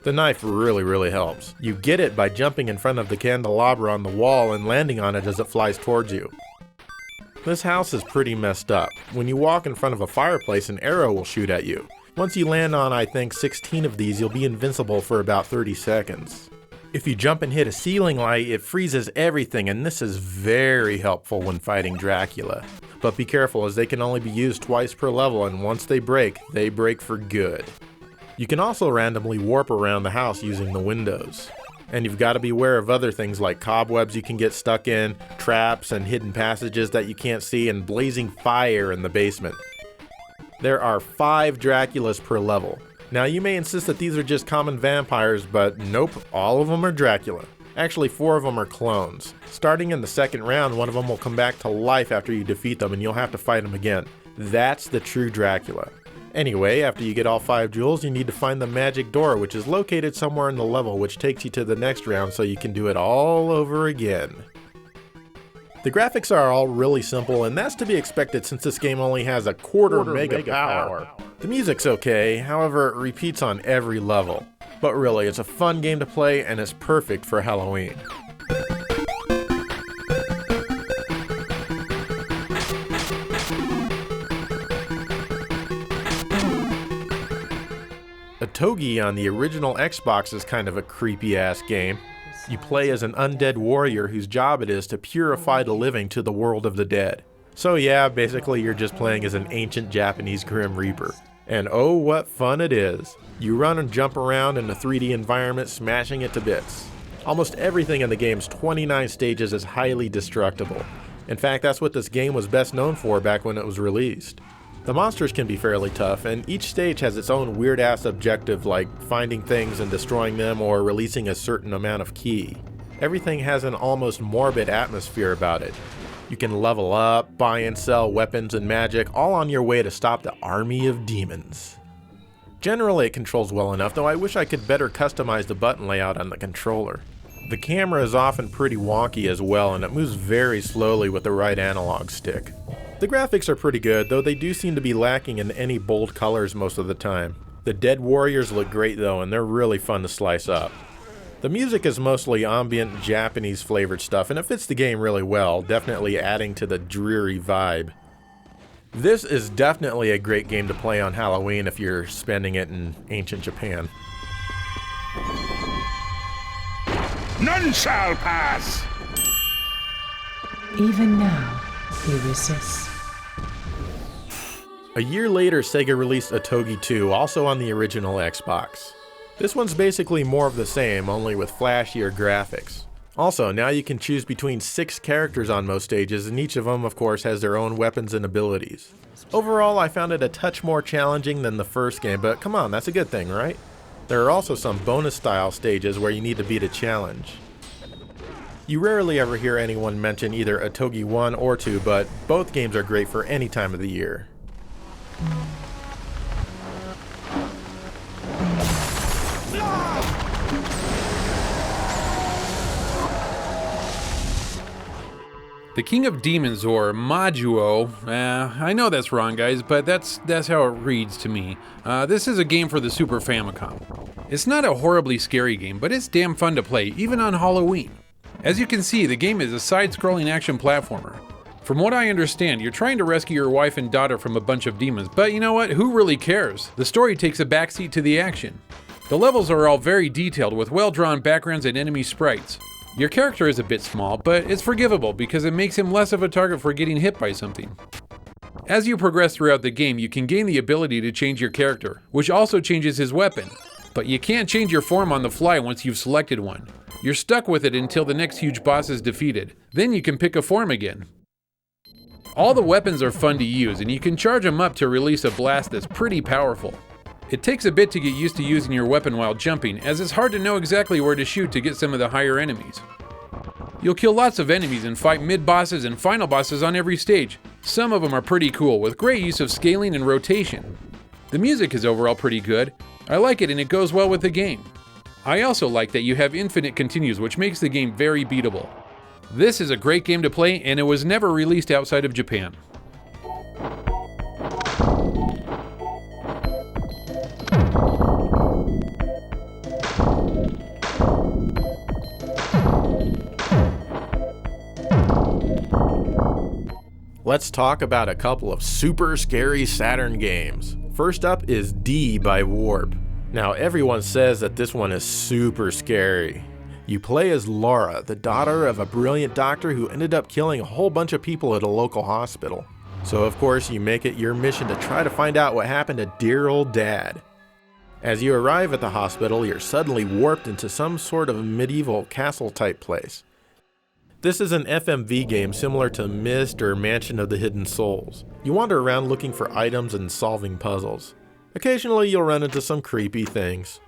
The knife really helps. You get it by jumping in front of the candelabra on the wall and landing on it as it flies towards you. This house is pretty messed up. When you walk in front of a fireplace, an arrow will shoot at you. Once you land on, I think, 16 of these, you'll be invincible for about 30 seconds. If you jump and hit a ceiling light, it freezes everything, and this is very helpful when fighting Dracula. But be careful, as they can only be used twice per level, and once they break for good. You can also randomly warp around the house using the windows. And you've got to be aware of other things like cobwebs you can get stuck in, traps and hidden passages that you can't see, and blazing fire in the basement. There are 5 Draculas per level. Now you may insist that these are just common vampires, but nope, all of them are Dracula. Actually, 4 of them are clones. Starting in the second round, one of them will come back to life after you defeat them and you'll have to fight them again. That's the true Dracula. Anyway, after you get all 5 jewels, you need to find the magic door, which is located somewhere in the level, which takes you to the next round so you can do it all over again. The graphics are all really simple, and that's to be expected since this game only has a quarter mega power. The music's okay, however it repeats on every level. But really, it's a fun game to play and it's perfect for Halloween. Otogi on the original Xbox is kind of a creepy ass game. You play as an undead warrior whose job it is to purify the living to the world of the dead. So yeah, basically you're just playing as an ancient Japanese Grim Reaper. And oh, what fun it is. You run and jump around in a 3D environment, smashing it to bits. Almost everything in the game's 29 stages is highly destructible. In fact, that's what this game was best known for back when it was released. The monsters can be fairly tough, and each stage has its own weird-ass objective like finding things and destroying them or releasing a certain amount of ki. Everything has an almost morbid atmosphere about it. You can level up, buy and sell weapons and magic, all on your way to stop the army of demons. Generally it controls well enough, though I wish I could better customize the button layout on the controller. The camera is often pretty wonky as well, and it moves very slowly with the right analog stick. The graphics are pretty good, though they do seem to be lacking in any bold colors most of the time. The dead warriors look great though, and they're really fun to slice up. The music is mostly ambient Japanese flavored stuff, and it fits the game really well, definitely adding to the dreary vibe. This is definitely a great game to play on Halloween if you're spending it in ancient Japan. None shall pass! Even now, he resists. A year later, Sega released Otogi 2, also on the original Xbox. This one's basically more of the same, only with flashier graphics. Also, now you can choose between 6 characters on most stages, and each of them, of course, has their own weapons and abilities. Overall, I found it a touch more challenging than the first game, but come on, that's a good thing, right? There are also some bonus-style stages where you need to beat a challenge. You rarely ever hear anyone mention either Otogi 1 or 2, but both games are great for any time of the year. The King of Demons, or Majuo, I know that's wrong guys, but that's how it reads to me. This is a game for the Super Famicom. It's not a horribly scary game, but it's damn fun to play, even on Halloween. As you can see, the game is a side-scrolling action platformer. From what I understand, you're trying to rescue your wife and daughter from a bunch of demons, but you know what, who really cares? The story takes a backseat to the action. The levels are all very detailed with well-drawn backgrounds and enemy sprites. Your character is a bit small, but it's forgivable because it makes him less of a target for getting hit by something. As you progress throughout the game, you can gain the ability to change your character, which also changes his weapon. But you can't change your form on the fly once you've selected one. You're stuck with it until the next huge boss is defeated. Then you can pick a form again. All the weapons are fun to use, and you can charge them up to release a blast that's pretty powerful. It takes a bit to get used to using your weapon while jumping, as it's hard to know exactly where to shoot to get some of the higher enemies. You'll kill lots of enemies and fight mid-bosses and final bosses on every stage. Some of them are pretty cool, with great use of scaling and rotation. The music is overall pretty good. I like it and it goes well with the game. I also like that you have infinite continues, which makes the game very beatable. This is a great game to play, and it was never released outside of Japan. Let's talk about a couple of super scary Saturn games. First up is D by Warp. Now everyone says that this one is super scary. You play as Laura, the daughter of a brilliant doctor who ended up killing a whole bunch of people at a local hospital. So of course you make it your mission to try to find out what happened to dear old dad. As you arrive at the hospital, you're suddenly warped into some sort of medieval castle type place. This is an FMV game similar to Myst or Mansion of the Hidden Souls. You wander around looking for items and solving puzzles. Occasionally you'll run into some creepy things.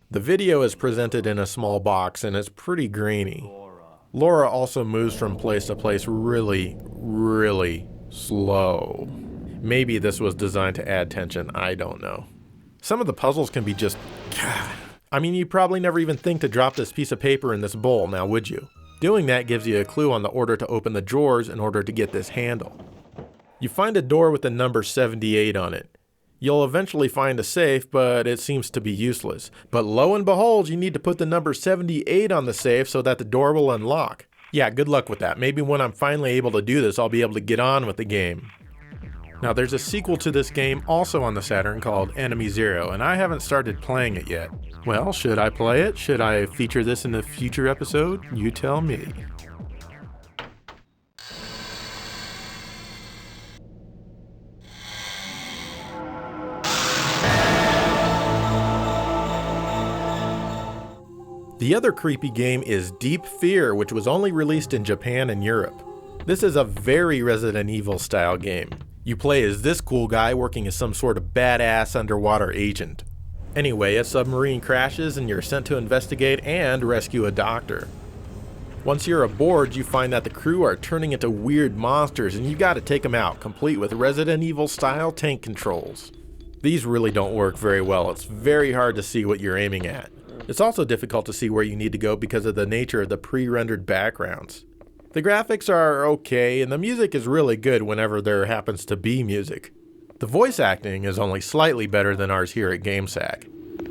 The video is presented in a small box and it's pretty grainy. Laura also moves from place to place really, really slow. Maybe this was designed to add tension, I don't know. Some of the puzzles can be just... I mean, you'd probably never even think to drop this piece of paper in this bowl, now would you? Doing that gives you a clue on the order to open the drawers in order to get this handle. You find a door with the number 78 on it. You'll eventually find a safe, but it seems to be useless. But lo and behold, you need to put the number 78 on the safe so that the door will unlock. Yeah, good luck with that. Maybe when I'm finally able to do this, I'll be able to get on with the game. Now, there's a sequel to this game also on the Saturn called Enemy Zero, and I haven't started playing it yet. Well, should I play it? Should I feature this in a future episode? You tell me. The other creepy game is Deep Fear, which was only released in Japan and Europe. This is a very Resident Evil style game. You play as this cool guy working as some sort of badass underwater agent. Anyway, a submarine crashes and you're sent to investigate and rescue a doctor. Once you're aboard, you find that the crew are turning into weird monsters and you gotta take them out, complete with Resident Evil style tank controls. These really don't work very well. It's very hard to see what you're aiming at. It's also difficult to see where you need to go because of the nature of the pre-rendered backgrounds. The graphics are okay, and the music is really good whenever there happens to be music. The voice acting is only slightly better than ours here at GameSack.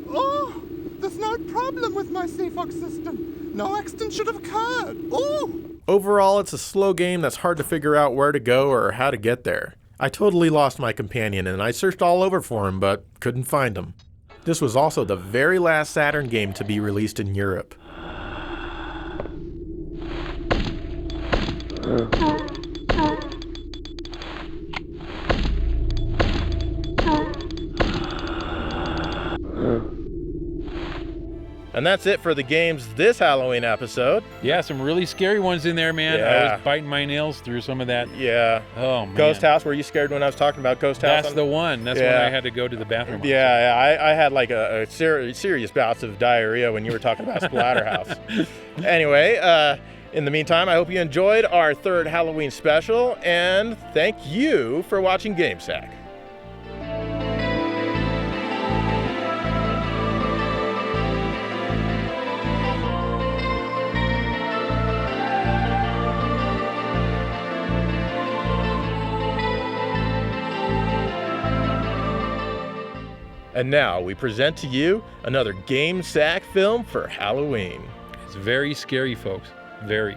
Oh, there's no problem with my CFOX system. No accident should have occurred. Ooh! Overall, it's a slow game that's hard to figure out where to go or how to get there. I totally lost my companion, and I searched all over for him, but couldn't find him. This was also the very last Saturn game to be released in Europe. And that's it for the games this Halloween episode. Yeah, some really scary ones in there, man. Yeah. I was biting my nails through some of that. Yeah. Oh, man. Ghost House, were you scared when I was talking about Ghost House? That's the one. That's when I had to go to the bathroom. Yeah, I had like a serious bouts of diarrhea when you were talking about Splatterhouse. Anyway, in the meantime, I hope you enjoyed our third Halloween special, and thank you for watching GameSack. And now we present to you another GameSack film for Halloween. It's very scary, folks. Very.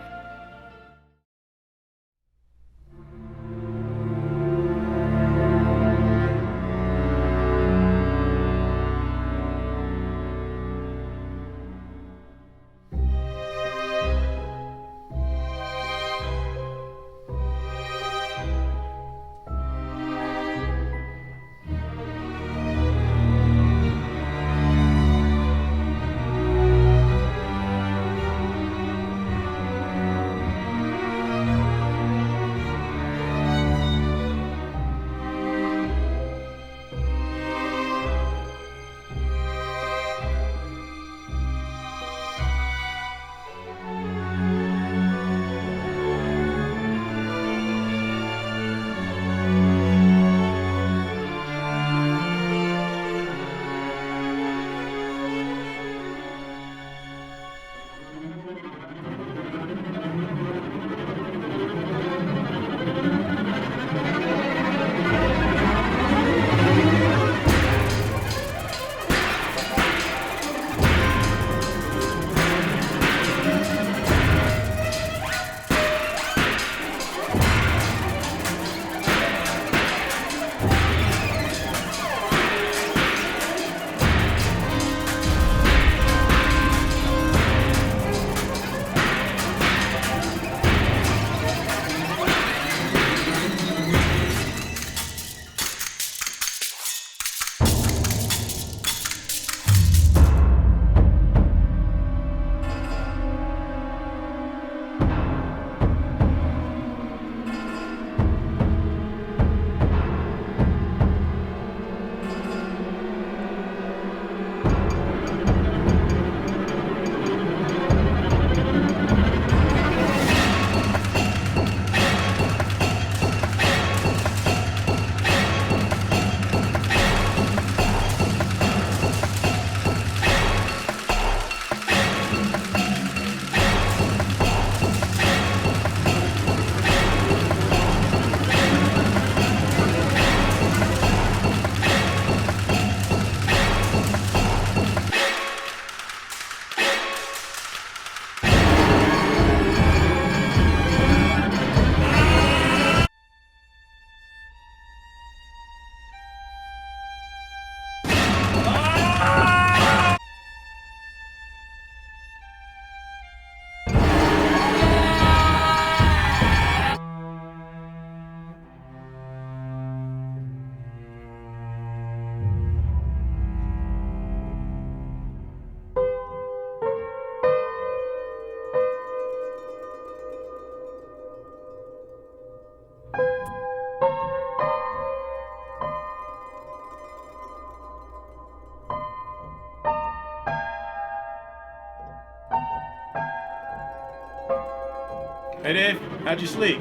Hey Dave, how'd you sleep?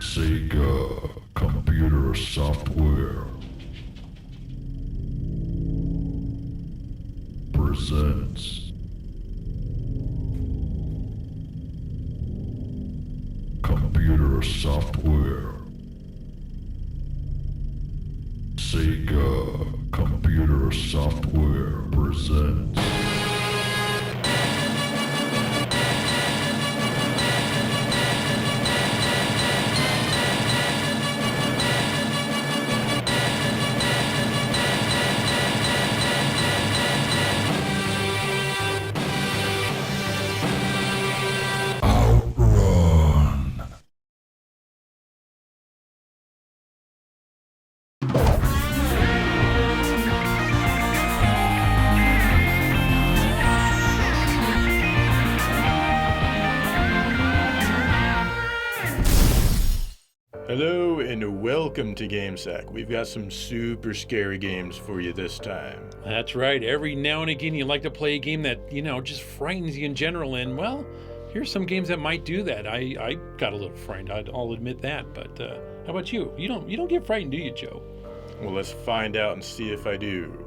Sega Computer Software presents Computer Software. Sega Computer Software presents Hello and welcome to GameSack. We've got some super scary games for you this time. That's right. Every now and again you like to play a game that, just frightens you in general, and well, here's some games that might do that. I got a little frightened, I'll admit that, but how about you? You don't get frightened, do you, Joe? Well, let's find out and see if I do.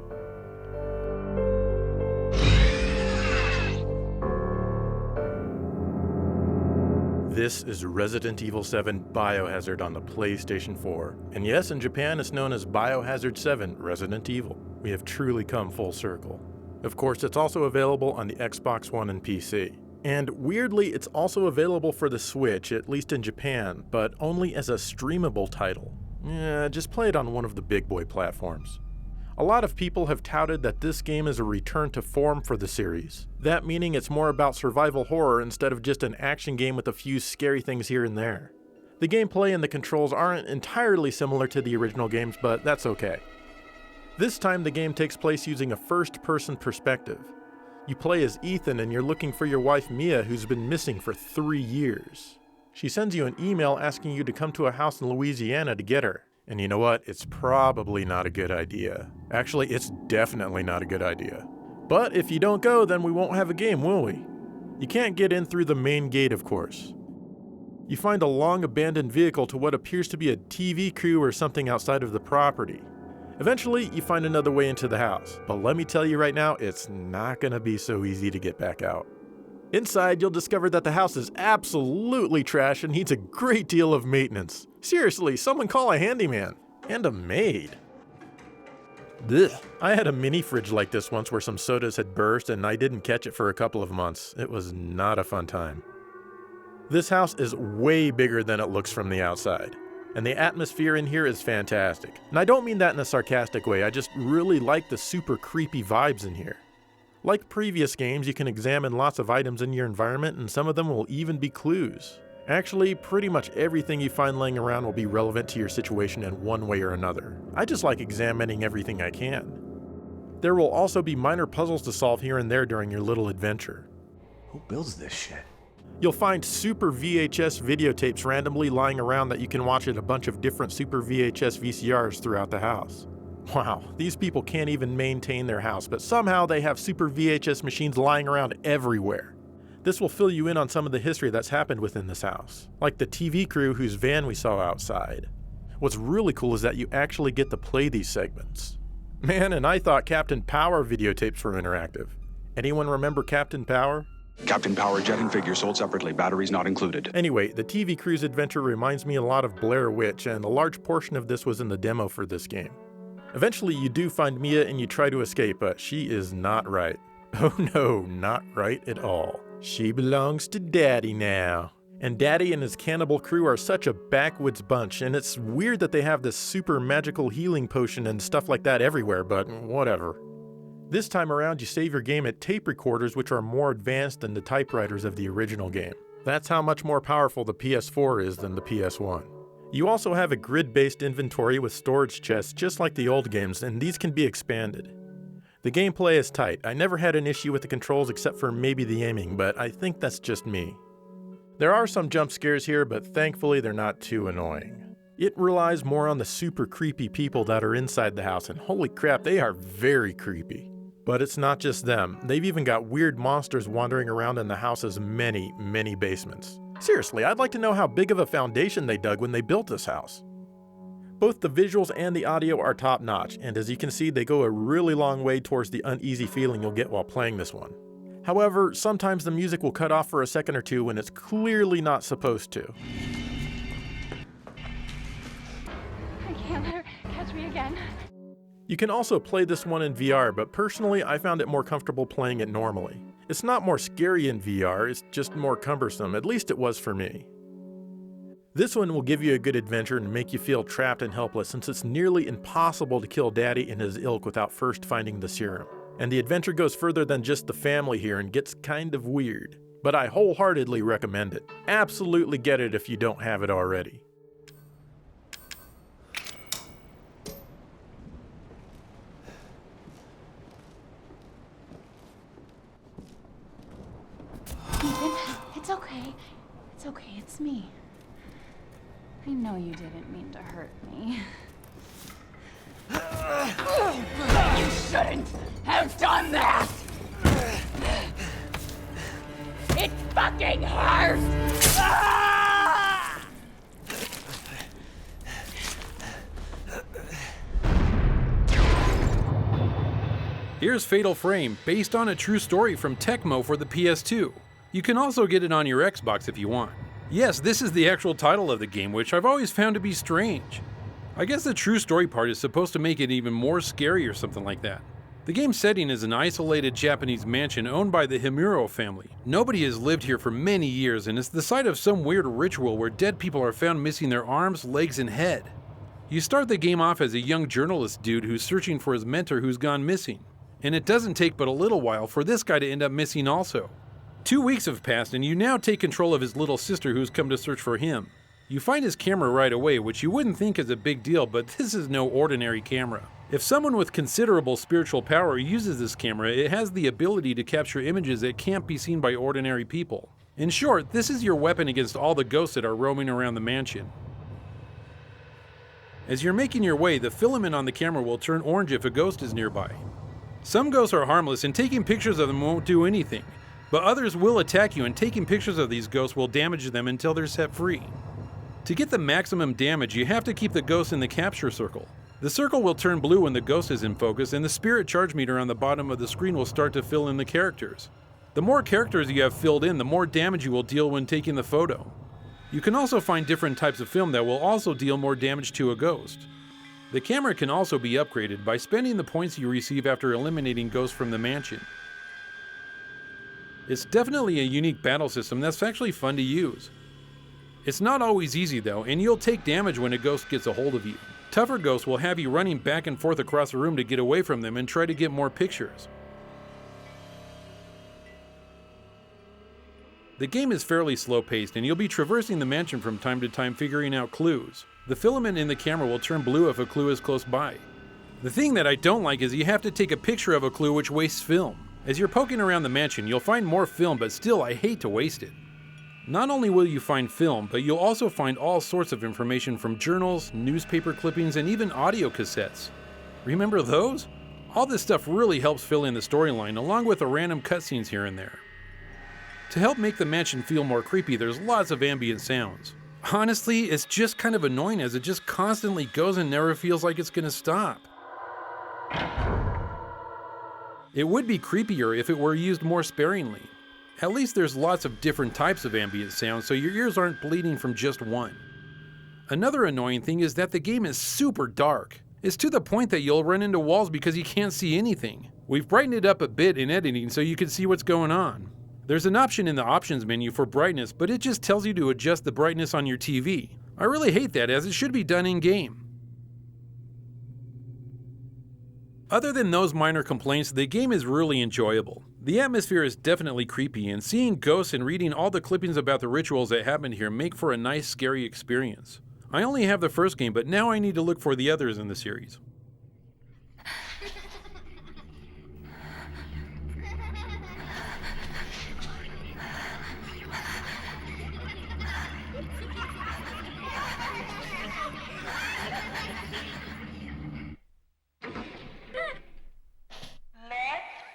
This is Resident Evil 7 Biohazard on the PlayStation 4. And yes, in Japan it's known as Biohazard 7 Resident Evil. We have truly come full circle. Of course, it's also available on the Xbox One and PC. And weirdly, it's also available for the Switch, at least in Japan, but only as a streamable title. Yeah, just play it on one of the big boy platforms. A lot of people have touted that this game is a return to form for the series. That meaning it's more about survival horror instead of just an action game with a few scary things here and there. The gameplay and the controls aren't entirely similar to the original games, but that's okay. This time the game takes place using a first-person perspective. You play as Ethan and you're looking for your wife Mia, who's been missing for 3 years. She sends you an email asking you to come to a house in Louisiana to get her. And you know what? It's probably not a good idea. Actually, it's definitely not a good idea. But if you don't go, then we won't have a game, will we? You can't get in through the main gate, of course. You find a long abandoned vehicle to what appears to be a TV crew or something outside of the property. Eventually, you find another way into the house. But let me tell you right now, it's not gonna be so easy to get back out. Inside, you'll discover that the house is absolutely trash and needs a great deal of maintenance. Seriously, someone call a handyman. And a maid. Blech. I had a mini fridge like this once where some sodas had burst and I didn't catch it for a couple of months. It was not a fun time. This house is way bigger than it looks from the outside. And the atmosphere in here is fantastic. And I don't mean that in a sarcastic way, I just really like the super creepy vibes in here. Like previous games, you can examine lots of items in your environment and some of them will even be clues. Actually, pretty much everything you find laying around will be relevant to your situation in one way or another. I just like examining everything I can. There will also be minor puzzles to solve here and there during your little adventure. Who builds this shit? You'll find super VHS videotapes randomly lying around that you can watch at a bunch of different super VHS VCRs throughout the house. Wow, these people can't even maintain their house, but somehow they have super VHS machines lying around everywhere. This will fill you in on some of the history that's happened within this house, like the TV crew whose van we saw outside. What's really cool is that you actually get to play these segments. Man, and I thought Captain Power videotapes were interactive. Anyone remember Captain Power? Captain Power jet and figure sold separately, batteries not included. Anyway, the TV crew's adventure reminds me a lot of Blair Witch, and a large portion of this was in the demo for this game. Eventually you do find Mia and you try to escape, but she is not right. Oh no, not right at all. She belongs to Daddy now. And Daddy and his cannibal crew are such a backwoods bunch, and it's weird that they have this super magical healing potion and stuff like that everywhere, but whatever. This time around you save your game at tape recorders, which are more advanced than the typewriters of the original game. That's how much more powerful the PS4 is than the PS1. You also have a grid-based inventory with storage chests just like the old games, and these can be expanded. The gameplay is tight. I never had an issue with the controls except for maybe the aiming, but I think that's just me. There are some jump scares here, but thankfully they're not too annoying. It relies more on the super creepy people that are inside the house, and holy crap, they are very creepy. But it's not just them. They've even got weird monsters wandering around in the house's many, many basements. Seriously, I'd like to know how big of a foundation they dug when they built this house. Both the visuals and the audio are top notch, and as you can see, they go a really long way towards the uneasy feeling you'll get while playing this one. However, sometimes the music will cut off for a second or two when it's clearly not supposed to. I can't let her catch me again. You can also play this one in VR, but personally I found it more comfortable playing it normally. It's not more scary in VR, it's just more cumbersome, at least it was for me. This one will give you a good adventure and make you feel trapped and helpless since it's nearly impossible to kill Daddy and his ilk without first finding the serum. And the adventure goes further than just the family here and gets kind of weird. But I wholeheartedly recommend it. Absolutely get it if you don't have it already. Ethan, it's okay. It's okay, it's me. I know you didn't mean to hurt me. You shouldn't have done that! It fucking hurts! Here's Fatal Frame, based on a true story from Tecmo for the PS2. You can also get it on your Xbox if you want. Yes, this is the actual title of the game, which I've always found to be strange. I guess the true story part is supposed to make it even more scary or something like that. The game's setting is an isolated Japanese mansion owned by the Himuro family. Nobody has lived here for many years, and it's the site of some weird ritual where dead people are found missing their arms, legs, and head. You start the game off as a young journalist dude who's searching for his mentor who's gone missing. And it doesn't take but a little while for this guy to end up missing also. 2 weeks have passed and you now take control of his little sister who's come to search for him. You find his camera right away, which you wouldn't think is a big deal, but this is no ordinary camera. If someone with considerable spiritual power uses this camera, it has the ability to capture images that can't be seen by ordinary people. In short, this is your weapon against all the ghosts that are roaming around the mansion. As you're making your way, the filament on the camera will turn orange if a ghost is nearby. Some ghosts are harmless and taking pictures of them won't do anything, but others will attack you and taking pictures of these ghosts will damage them until they're set free. To get the maximum damage, you have to keep the ghost in the capture circle. The circle will turn blue when the ghost is in focus, and the spirit charge meter on the bottom of the screen will start to fill in the characters. The more characters you have filled in, the more damage you will deal when taking the photo. You can also find different types of film that will also deal more damage to a ghost. The camera can also be upgraded by spending the points you receive after eliminating ghosts from the mansion. It's definitely a unique battle system that's actually fun to use. It's not always easy though, and you'll take damage when a ghost gets a hold of you. Tougher ghosts will have you running back and forth across the room to get away from them and try to get more pictures. The game is fairly slow-paced, and you'll be traversing the mansion from time to time figuring out clues. The filament in the camera will turn blue if a clue is close by. The thing that I don't like is you have to take a picture of a clue, which wastes film. As you're poking around the mansion, you'll find more film, but still I hate to waste it. Not only will you find film, but you'll also find all sorts of information from journals, newspaper clippings, and even audio cassettes. Remember those? All this stuff really helps fill in the storyline, along with the random cutscenes here and there. To help make the mansion feel more creepy, there's lots of ambient sounds. Honestly, it's just kind of annoying as it just constantly goes and never feels like it's gonna stop. It would be creepier if it were used more sparingly. At least there's lots of different types of ambient sounds, so your ears aren't bleeding from just one. Another annoying thing is that the game is super dark. It's to the point that you'll run into walls because you can't see anything. We've brightened it up a bit in editing so you can see what's going on. There's an option in the options menu for brightness, but it just tells you to adjust the brightness on your TV. I really hate that, as it should be done in-game. Other than those minor complaints, the game is really enjoyable. The atmosphere is definitely creepy, and seeing ghosts and reading all the clippings about the rituals that happened here make for a nice, scary experience. I only have the first game, but now I need to look for the others in the series. Let's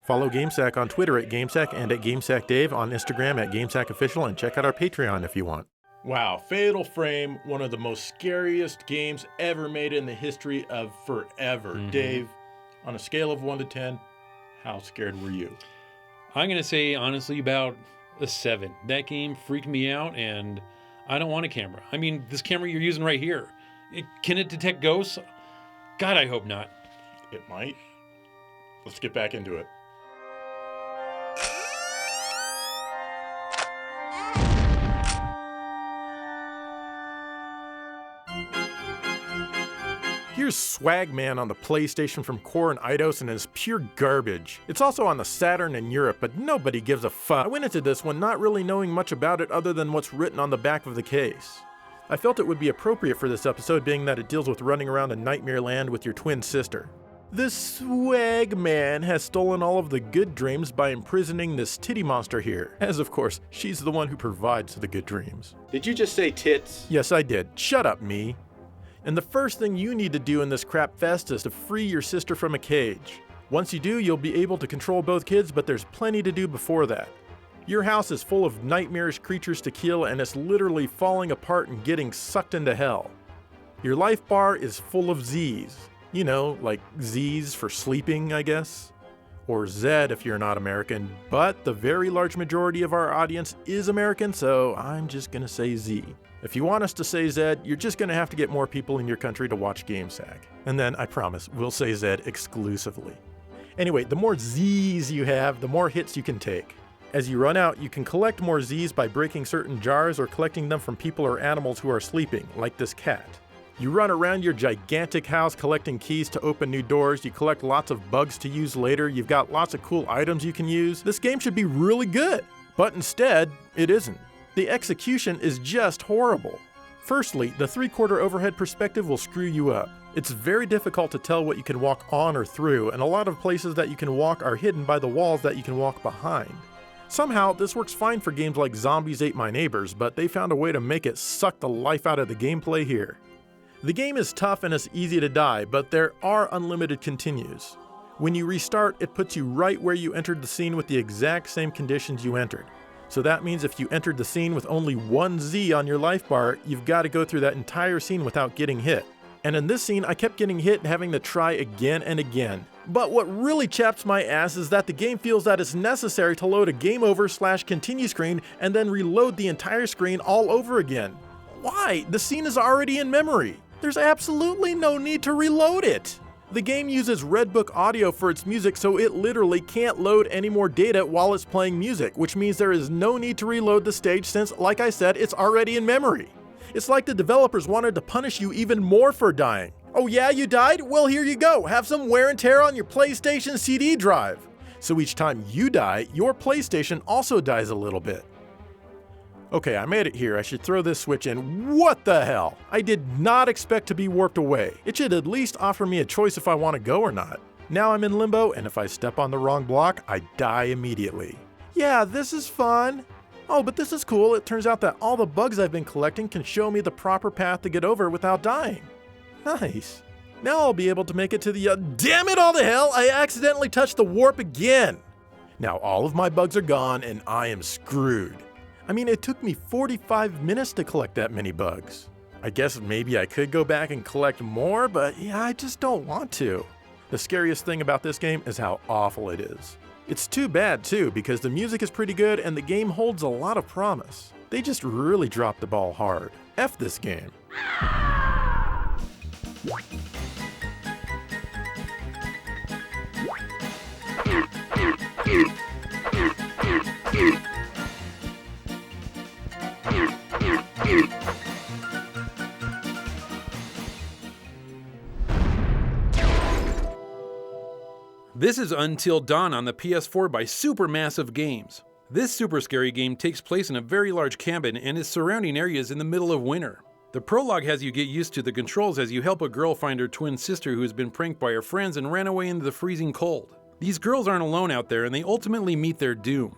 Follow GameSack on Twitter at GameSack and at GameSackDave, on Instagram at GameSackOfficial, and check out our Patreon if you want. Wow, Fatal Frame, one of the most scariest games ever made in the history of forever. Dave, on a scale of 1 to 10, how scared were you? I'm going to say, honestly, about a 7. That game freaked me out, and I don't want a camera. I mean, this camera you're using right here, can it detect ghosts? God, I hope not. It might. Let's get back into it. Here's Swagman on the PlayStation from Core and Eidos, and it's pure garbage. It's also on the Saturn in Europe, but nobody gives a fuck. I went into this one not really knowing much about it other than what's written on the back of the case. I felt it would be appropriate for this episode, being that it deals with running around a nightmare land with your twin sister. This Swagman has stolen all of the good dreams by imprisoning this titty monster here, as of course, she's the one who provides the good dreams. Did you just say tits? Yes, I did. Shut up, me. And the first thing you need to do in this crap fest is to free your sister from a cage. Once you do, you'll be able to control both kids, but there's plenty to do before that. Your house is full of nightmarish creatures to kill, and it's literally falling apart and getting sucked into hell. Your life bar is full of Z's. You know, like Z's for sleeping, I guess. Or Z if you're not American, but the very large majority of our audience is American, so I'm just gonna say Z. If you want us to say Z, you're just gonna have to get more people in your country to watch GameSack. And then, I promise, we'll say Z exclusively. Anyway, the more Z's you have, the more hits you can take. As you run out, you can collect more Z's by breaking certain jars or collecting them from people or animals who are sleeping, like this cat. You run around your gigantic house collecting keys to open new doors, you collect lots of bugs to use later, you've got lots of cool items you can use. This game should be really good, but instead, it isn't. The execution is just horrible. Firstly, the 3/4 overhead perspective will screw you up. It's very difficult to tell what you can walk on or through, and a lot of places that you can walk are hidden by the walls that you can walk behind. Somehow, this works fine for games like Zombies Ate My Neighbors, but they found a way to make it suck the life out of the gameplay here. The game is tough and it's easy to die, but there are unlimited continues. When you restart, it puts you right where you entered the scene with the exact same conditions you entered. So that means if you entered the scene with only 1 Z on your life bar, you've got to go through that entire scene without getting hit. And in this scene, I kept getting hit and having to try again and again. But what really chaps my ass is that the game feels that it's necessary to load a game over/continue screen and then reload the entire screen all over again. Why? The scene is already in memory. There's absolutely no need to reload it. The game uses Redbook audio for its music, so it literally can't load any more data while it's playing music, which means there is no need to reload the stage since, like I said, it's already in memory. It's like the developers wanted to punish you even more for dying. Oh yeah, you died? Well, here you go. Have some wear and tear on your PlayStation CD drive. So each time you die, your PlayStation also dies a little bit. Okay, I made it here. I should throw this switch in. What the hell? I did not expect to be warped away. It should at least offer me a choice if I want to go or not. Now I'm in limbo, and if I step on the wrong block, I die immediately. Yeah, this is fun. Oh, but this is cool. It turns out that all the bugs I've been collecting can show me the proper path to get over without dying. Nice. Now I'll be able to make it to the damn it all to hell! I accidentally touched the warp again! Now all of my bugs are gone, and I am screwed. I mean, it took me 45 minutes to collect that many bugs. I guess maybe I could go back and collect more, but yeah, I just don't want to. The scariest thing about this game is how awful it is. It's too bad too, because the music is pretty good and the game holds a lot of promise. They just really dropped the ball hard. F this game. This is Until Dawn on the PS4 by Supermassive Games. This super scary game takes place in a very large cabin and its surrounding areas in the middle of winter. The prologue has you get used to the controls as you help a girl find her twin sister who has been pranked by her friends and ran away into the freezing cold. These girls aren't alone out there and they ultimately meet their doom.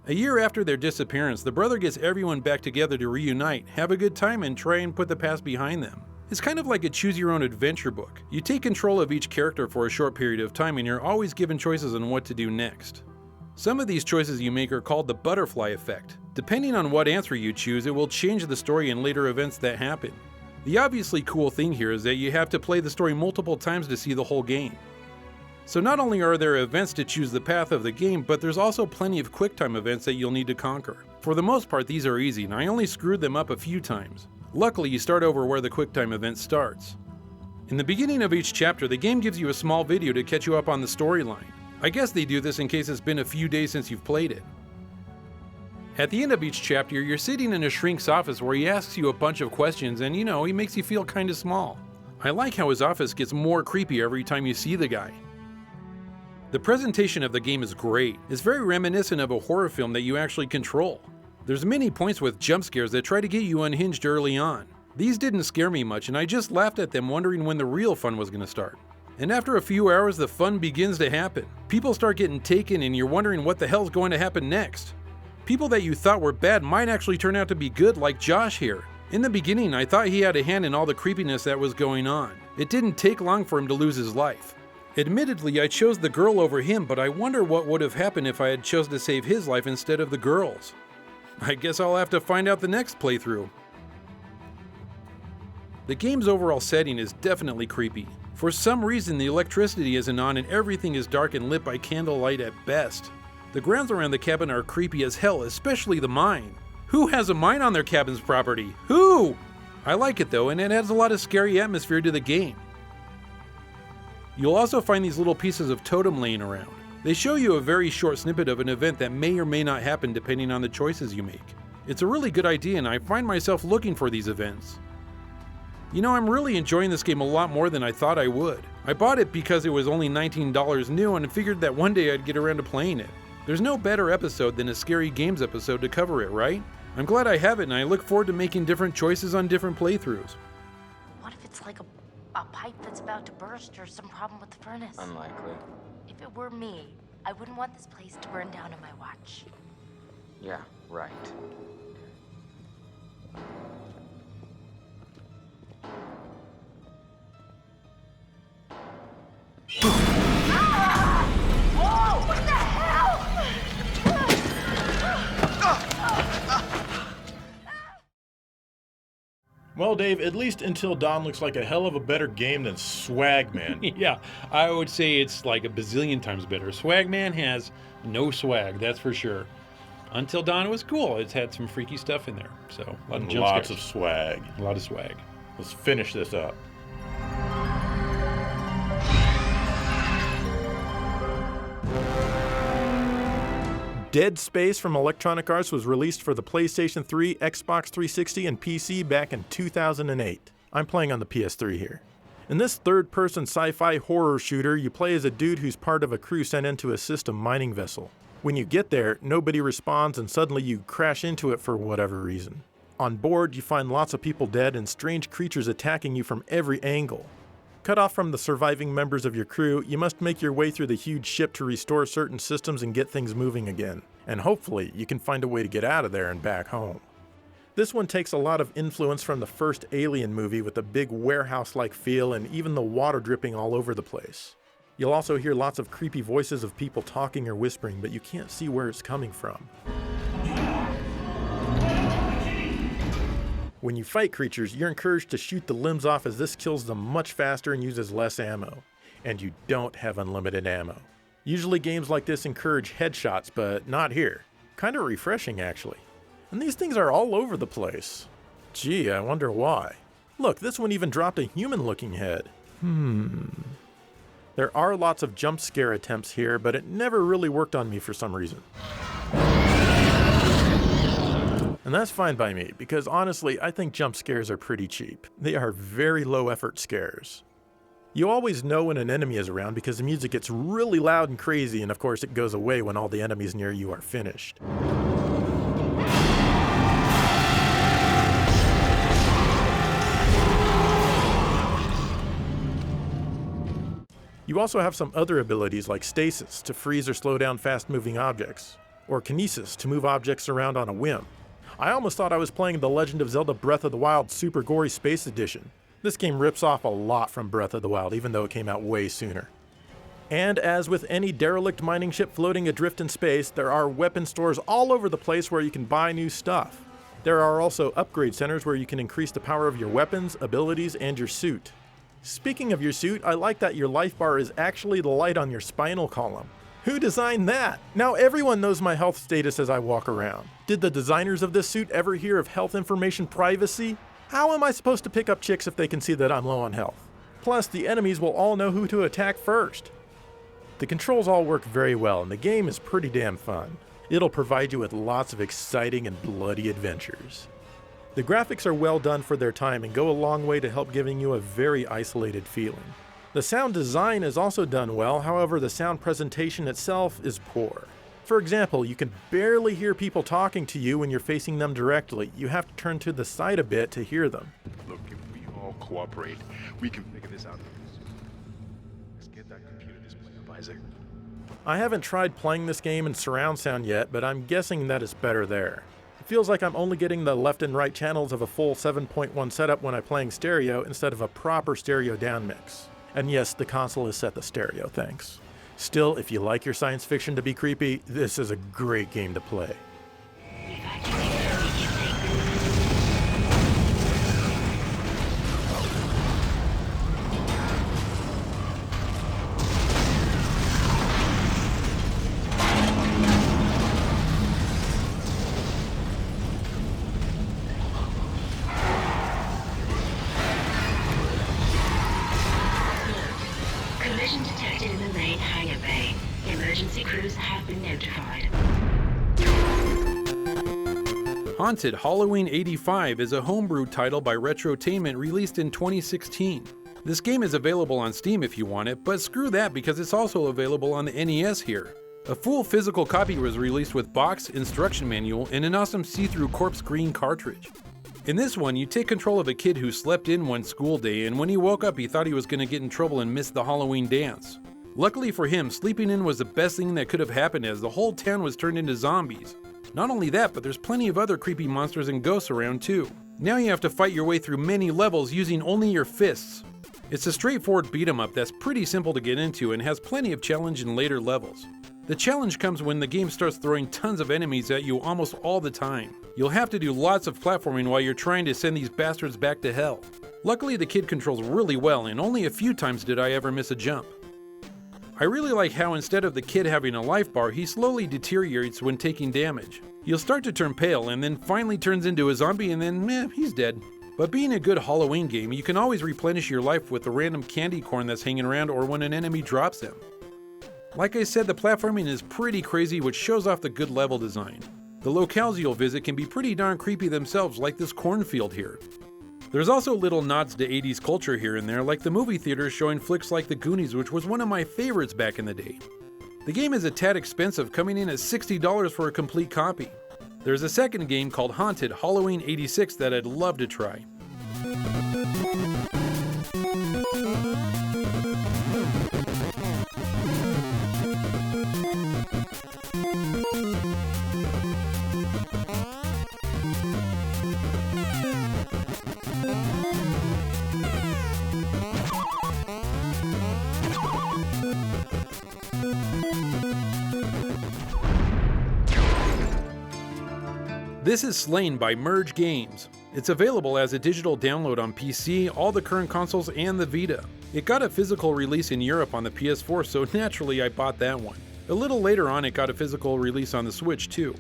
A year after their disappearance, the brother gets everyone back together to reunite, have a good time, and try and put the past behind them. It's kind of like a choose-your-own-adventure book. You take control of each character for a short period of time and you're always given choices on what to do next. Some of these choices you make are called the butterfly effect. Depending on what answer you choose, it will change the story and later events that happen. The obviously cool thing here is that you have to play the story multiple times to see the whole game. So not only are there events to choose the path of the game, but there's also plenty of QuickTime events that you'll need to conquer. For the most part, these are easy, and I only screwed them up a few times. Luckily, you start over where the QuickTime event starts. In the beginning of each chapter, the game gives you a small video to catch you up on the storyline. I guess they do this in case it's been a few days since you've played it. At the end of each chapter, you're sitting in a shrink's office where he asks you a bunch of questions and, he makes you feel kinda small. I like how his office gets more creepy every time you see the guy. The presentation of the game is great. It's very reminiscent of a horror film that you actually control. There's many points with jump scares that try to get you unhinged early on. These didn't scare me much, and I just laughed at them wondering when the real fun was going to start. And after a few hours, the fun begins to happen. People start getting taken and you're wondering what the hell's going to happen next. People that you thought were bad might actually turn out to be good, like Josh here. In the beginning, I thought he had a hand in all the creepiness that was going on. It didn't take long for him to lose his life. Admittedly, I chose the girl over him, but I wonder what would have happened if I had chosen to save his life instead of the girl's. I guess I'll have to find out the next playthrough. The game's overall setting is definitely creepy. For some reason, the electricity isn't on and everything is dark and lit by candlelight at best. The grounds around the cabin are creepy as hell, especially the mine. Who has a mine on their cabin's property? Who? I like it though, and it adds a lot of scary atmosphere to the game. You'll also find these little pieces of totem laying around. They show you a very short snippet of an event that may or may not happen depending on the choices you make. It's a really good idea and I find myself looking for these events. I'm really enjoying this game a lot more than I thought I would. I bought it because it was only $19 new and figured that one day I'd get around to playing it. There's no better episode than a Scary Games episode to cover it, right? I'm glad I have it and I look forward to making different choices on different playthroughs. What if it's like a pipe that's about to burst or some problem with the furnace? Unlikely. If it were me, I wouldn't want this place to burn down on my watch. Yeah, right. Oh, what the hell? Well, Dave, at least Until Dawn looks like a hell of a better game than Swagman. Yeah, I would say it's like a bazillion times better. Swagman has no swag, that's for sure. Until Dawn was cool. It's had some freaky stuff in there. So lots of swag. A lot of swag. Let's finish this up. Dead Space from Electronic Arts was released for the PlayStation 3, Xbox 360, and PC back in 2008. I'm playing on the PS3 here. In this third-person sci-fi horror shooter, you play as a dude who's part of a crew sent into a system mining vessel. When you get there, nobody responds and suddenly you crash into it for whatever reason. On board, you find lots of people dead and strange creatures attacking you from every angle. Cut off from the surviving members of your crew, you must make your way through the huge ship to restore certain systems and get things moving again. And hopefully, you can find a way to get out of there and back home. This one takes a lot of influence from the first Alien movie with a big warehouse-like feel and even the water dripping all over the place. You'll also hear lots of creepy voices of people talking or whispering, but you can't see where it's coming from. When you fight creatures, you're encouraged to shoot the limbs off as this kills them much faster and uses less ammo. And you don't have unlimited ammo. Usually games like this encourage headshots, but not here. Kinda refreshing actually. And these things are all over the place. Gee, I wonder why. Look, this one even dropped a human-looking head. There are lots of jump scare attempts here, but it never really worked on me for some reason. And that's fine by me, because honestly, I think jump scares are pretty cheap. They are very low effort scares. You always know when an enemy is around because the music gets really loud and crazy, and of course it goes away when all the enemies near you are finished. You also have some other abilities like stasis to freeze or slow down fast-moving objects, or kinesis to move objects around on a whim. I almost thought I was playing The Legend of Zelda Breath of the Wild Super Gory Space Edition. This game rips off a lot from Breath of the Wild, even though it came out way sooner. And as with any derelict mining ship floating adrift in space, there are weapon stores all over the place where you can buy new stuff. There are also upgrade centers where you can increase the power of your weapons, abilities, and your suit. Speaking of your suit, I like that your life bar is actually the light on your spinal column. Who designed that? Now everyone knows my health status as I walk around. Did the designers of this suit ever hear of health information privacy? How am I supposed to pick up chicks if they can see that I'm low on health? Plus, the enemies will all know who to attack first. The controls all work very well, and the game is pretty damn fun. It'll provide you with lots of exciting and bloody adventures. The graphics are well done for their time and go a long way to help giving you a very isolated feeling. The sound design is also done well, however the sound presentation itself is poor. For example, you can barely hear people talking to you when you're facing them directly. You have to turn to the side a bit to hear them. Look, if we all cooperate, we can figure this out. Let's get that computer display up, Isaac. I haven't tried playing this game in surround sound yet, but I'm guessing that it's better there. It feels like I'm only getting the left and right channels of a full 7.1 setup when I'm playing stereo instead of a proper stereo down mix. And yes, the console is set to stereo, thanks. Still, if you like your science fiction to be creepy, this is a great game to play. Collision detected in the main hangar bay. Emergency crews have been notified. Haunted Halloween 85 is a homebrew title by Retrotainment released in 2016. This game is available on Steam if you want it, but screw that because it's also available on the NES here. A full physical copy was released with box, instruction manual, and an awesome see-through corpse green cartridge. In this one, you take control of a kid who slept in one school day, and when he woke up he thought he was going to get in trouble and miss the Halloween dance. Luckily for him, sleeping in was the best thing that could have happened as the whole town was turned into zombies. Not only that, but there's plenty of other creepy monsters and ghosts around too. Now you have to fight your way through many levels using only your fists. It's a straightforward beat 'em up that's pretty simple to get into and has plenty of challenge in later levels. The challenge comes when the game starts throwing tons of enemies at you almost all the time. You'll have to do lots of platforming while you're trying to send these bastards back to hell. Luckily the kid controls really well and only a few times did I ever miss a jump. I really like how instead of the kid having a life bar, he slowly deteriorates when taking damage. He'll start to turn pale and then finally turns into a zombie and then, he's dead. But being a good Halloween game, you can always replenish your life with the random candy corn that's hanging around or when an enemy drops them. Like I said, the platforming is pretty crazy, which shows off the good level design. The locales you'll visit can be pretty darn creepy themselves, like this cornfield here. There's also little nods to 80s culture here and there, like the movie theaters showing flicks like The Goonies, which was one of my favorites back in the day. The game is a tad expensive, coming in at $60 for a complete copy. There's a second game called Haunted Halloween 86 that I'd love to try. This is Slain by Merge Games. It's available as a digital download on PC, all the current consoles, and the Vita. It got a physical release in Europe on the PS4, so naturally I bought that one. A little later on it got a physical release on the Switch too.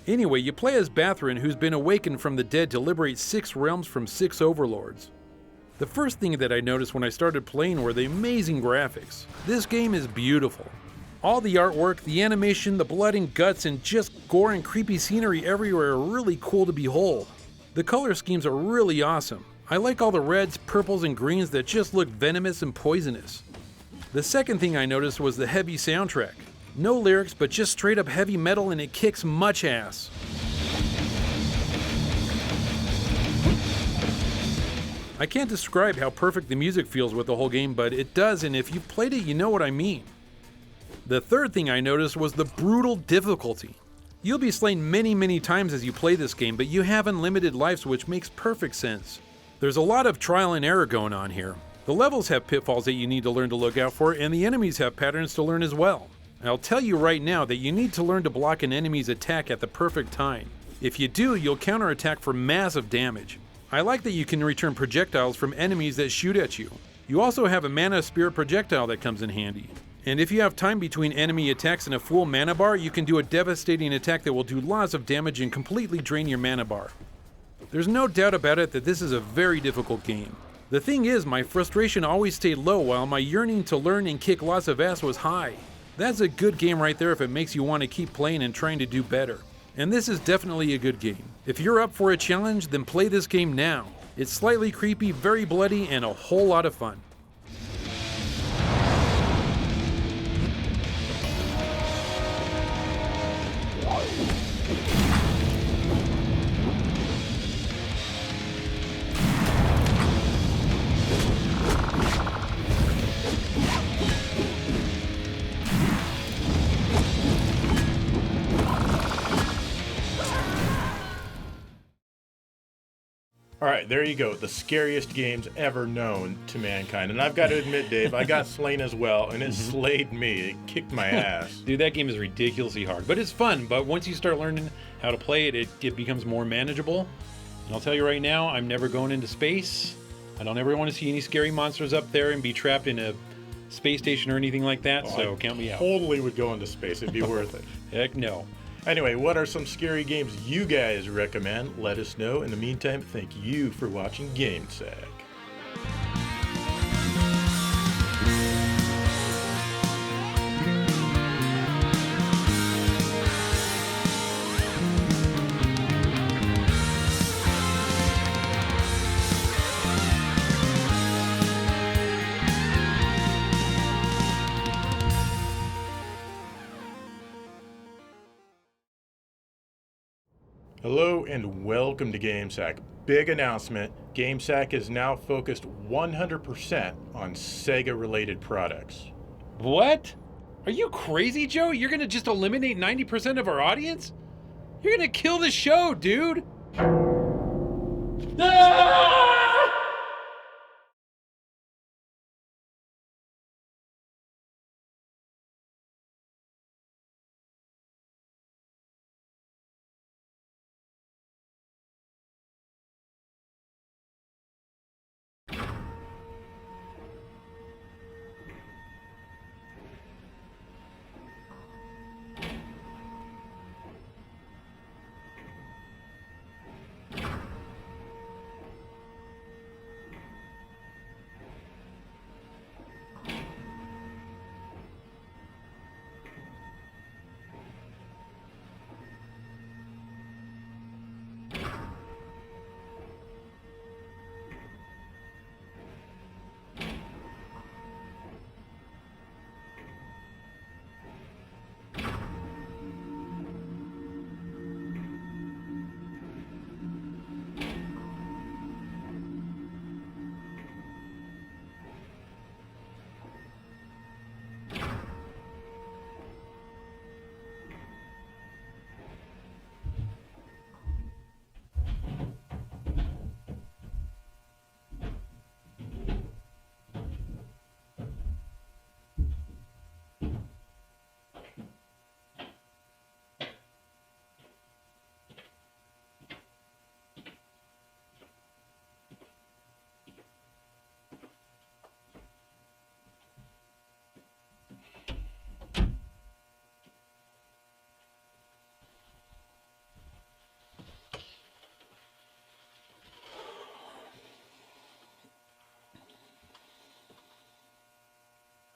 Anyway, you play as Bathrin, who's been awakened from the dead to liberate 6 realms from 6 overlords. The first thing that I noticed when I started playing were the amazing graphics. This game is beautiful. All the artwork, the animation, the blood and guts, and just gore and creepy scenery everywhere are really cool to behold. The color schemes are really awesome. I like all the reds, purples, and greens that just look venomous and poisonous. The second thing I noticed was the heavy soundtrack. No lyrics, but just straight up heavy metal, and it kicks much ass. I can't describe how perfect the music feels with the whole game, but it does, and if you've played it, you know what I mean. The third thing I noticed was the brutal difficulty. You'll be slain many times as you play this game, but you have unlimited lives, which makes perfect sense. There's a lot of trial and error going on here. The levels have pitfalls that you need to learn to look out for, and the enemies have patterns to learn as well. I'll tell you right now that you need to learn to block an enemy's attack at the perfect time. If you do, you'll counterattack for massive damage. I like that you can return projectiles from enemies that shoot at you. You also have a mana spirit projectile that comes in handy. And if you have time between enemy attacks and a full mana bar, you can do a devastating attack that will do lots of damage and completely drain your mana bar. There's no doubt about it that this is a very difficult game. The thing is, my frustration always stayed low while my yearning to learn and kick lots of ass was high. That's a good game right there if it makes you want to keep playing and trying to do better. And this is definitely a good game. If you're up for a challenge, then play this game now. It's slightly creepy, very bloody, and a whole lot of fun. Alright, there you go. The scariest games ever known to mankind. And I've got to admit, Dave, I got slain as well, and it slayed me. It kicked my ass. Dude, that game is ridiculously hard. But it's fun. But once you start learning how to play it, it becomes more manageable. And I'll tell you right now, I'm never going into space. I don't ever want to see any scary monsters up there and be trapped in a space station or anything like that, so count me out. Totally would go into space. It'd be worth it. Heck no. Anyway, what are some scary games you guys recommend? Let us know. In the meantime, thank you for watching GameSack. Hello and welcome to GameSack. Big announcement, GameSack is now focused 100% on Sega-related products. What? Are you crazy, Joe? You're gonna just eliminate 90% of our audience? You're gonna kill the show, dude!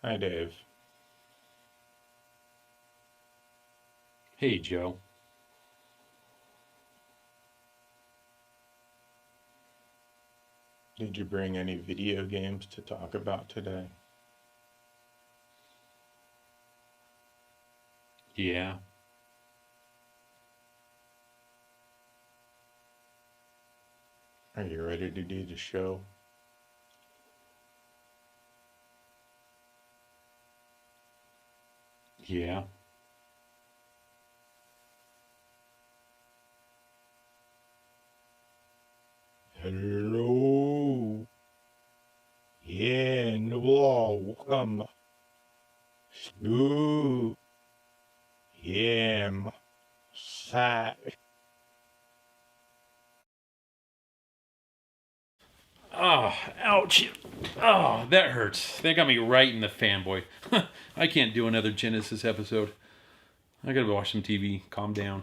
Hi, Dave. Hey, Joe. Did you bring any video games to talk about today? Yeah. Are you ready to do the show? Yeah. Hello, Welcome to inside. Oh, ouch. Oh, that hurts. They got me right in the fanboy. I can't do another Genesis episode. I gotta watch some TV. Calm down.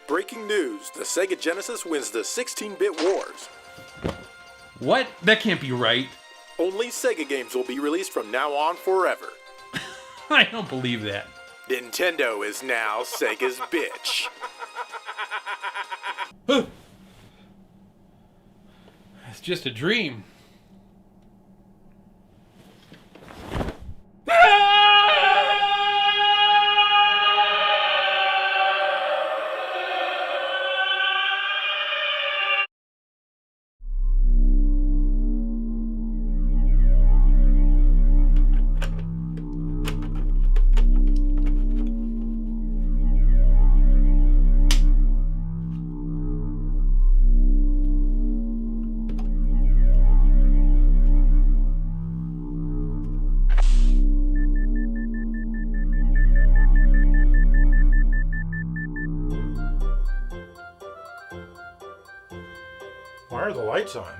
Breaking news, the Sega Genesis wins the 16-bit wars. What? That can't be right. Only Sega games will be released from now on forever. I don't believe that. Nintendo is now Sega's bitch. It's just a dream. Why are the lights on?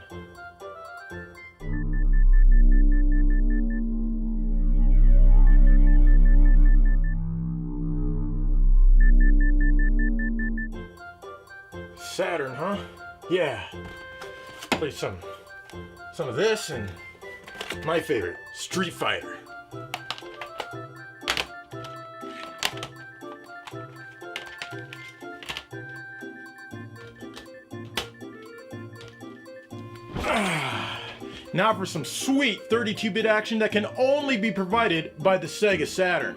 Saturn, huh? Yeah. Play some of this and my favorite, Street Fighter. Now for some sweet 32-bit action that can only be provided by the Sega Saturn.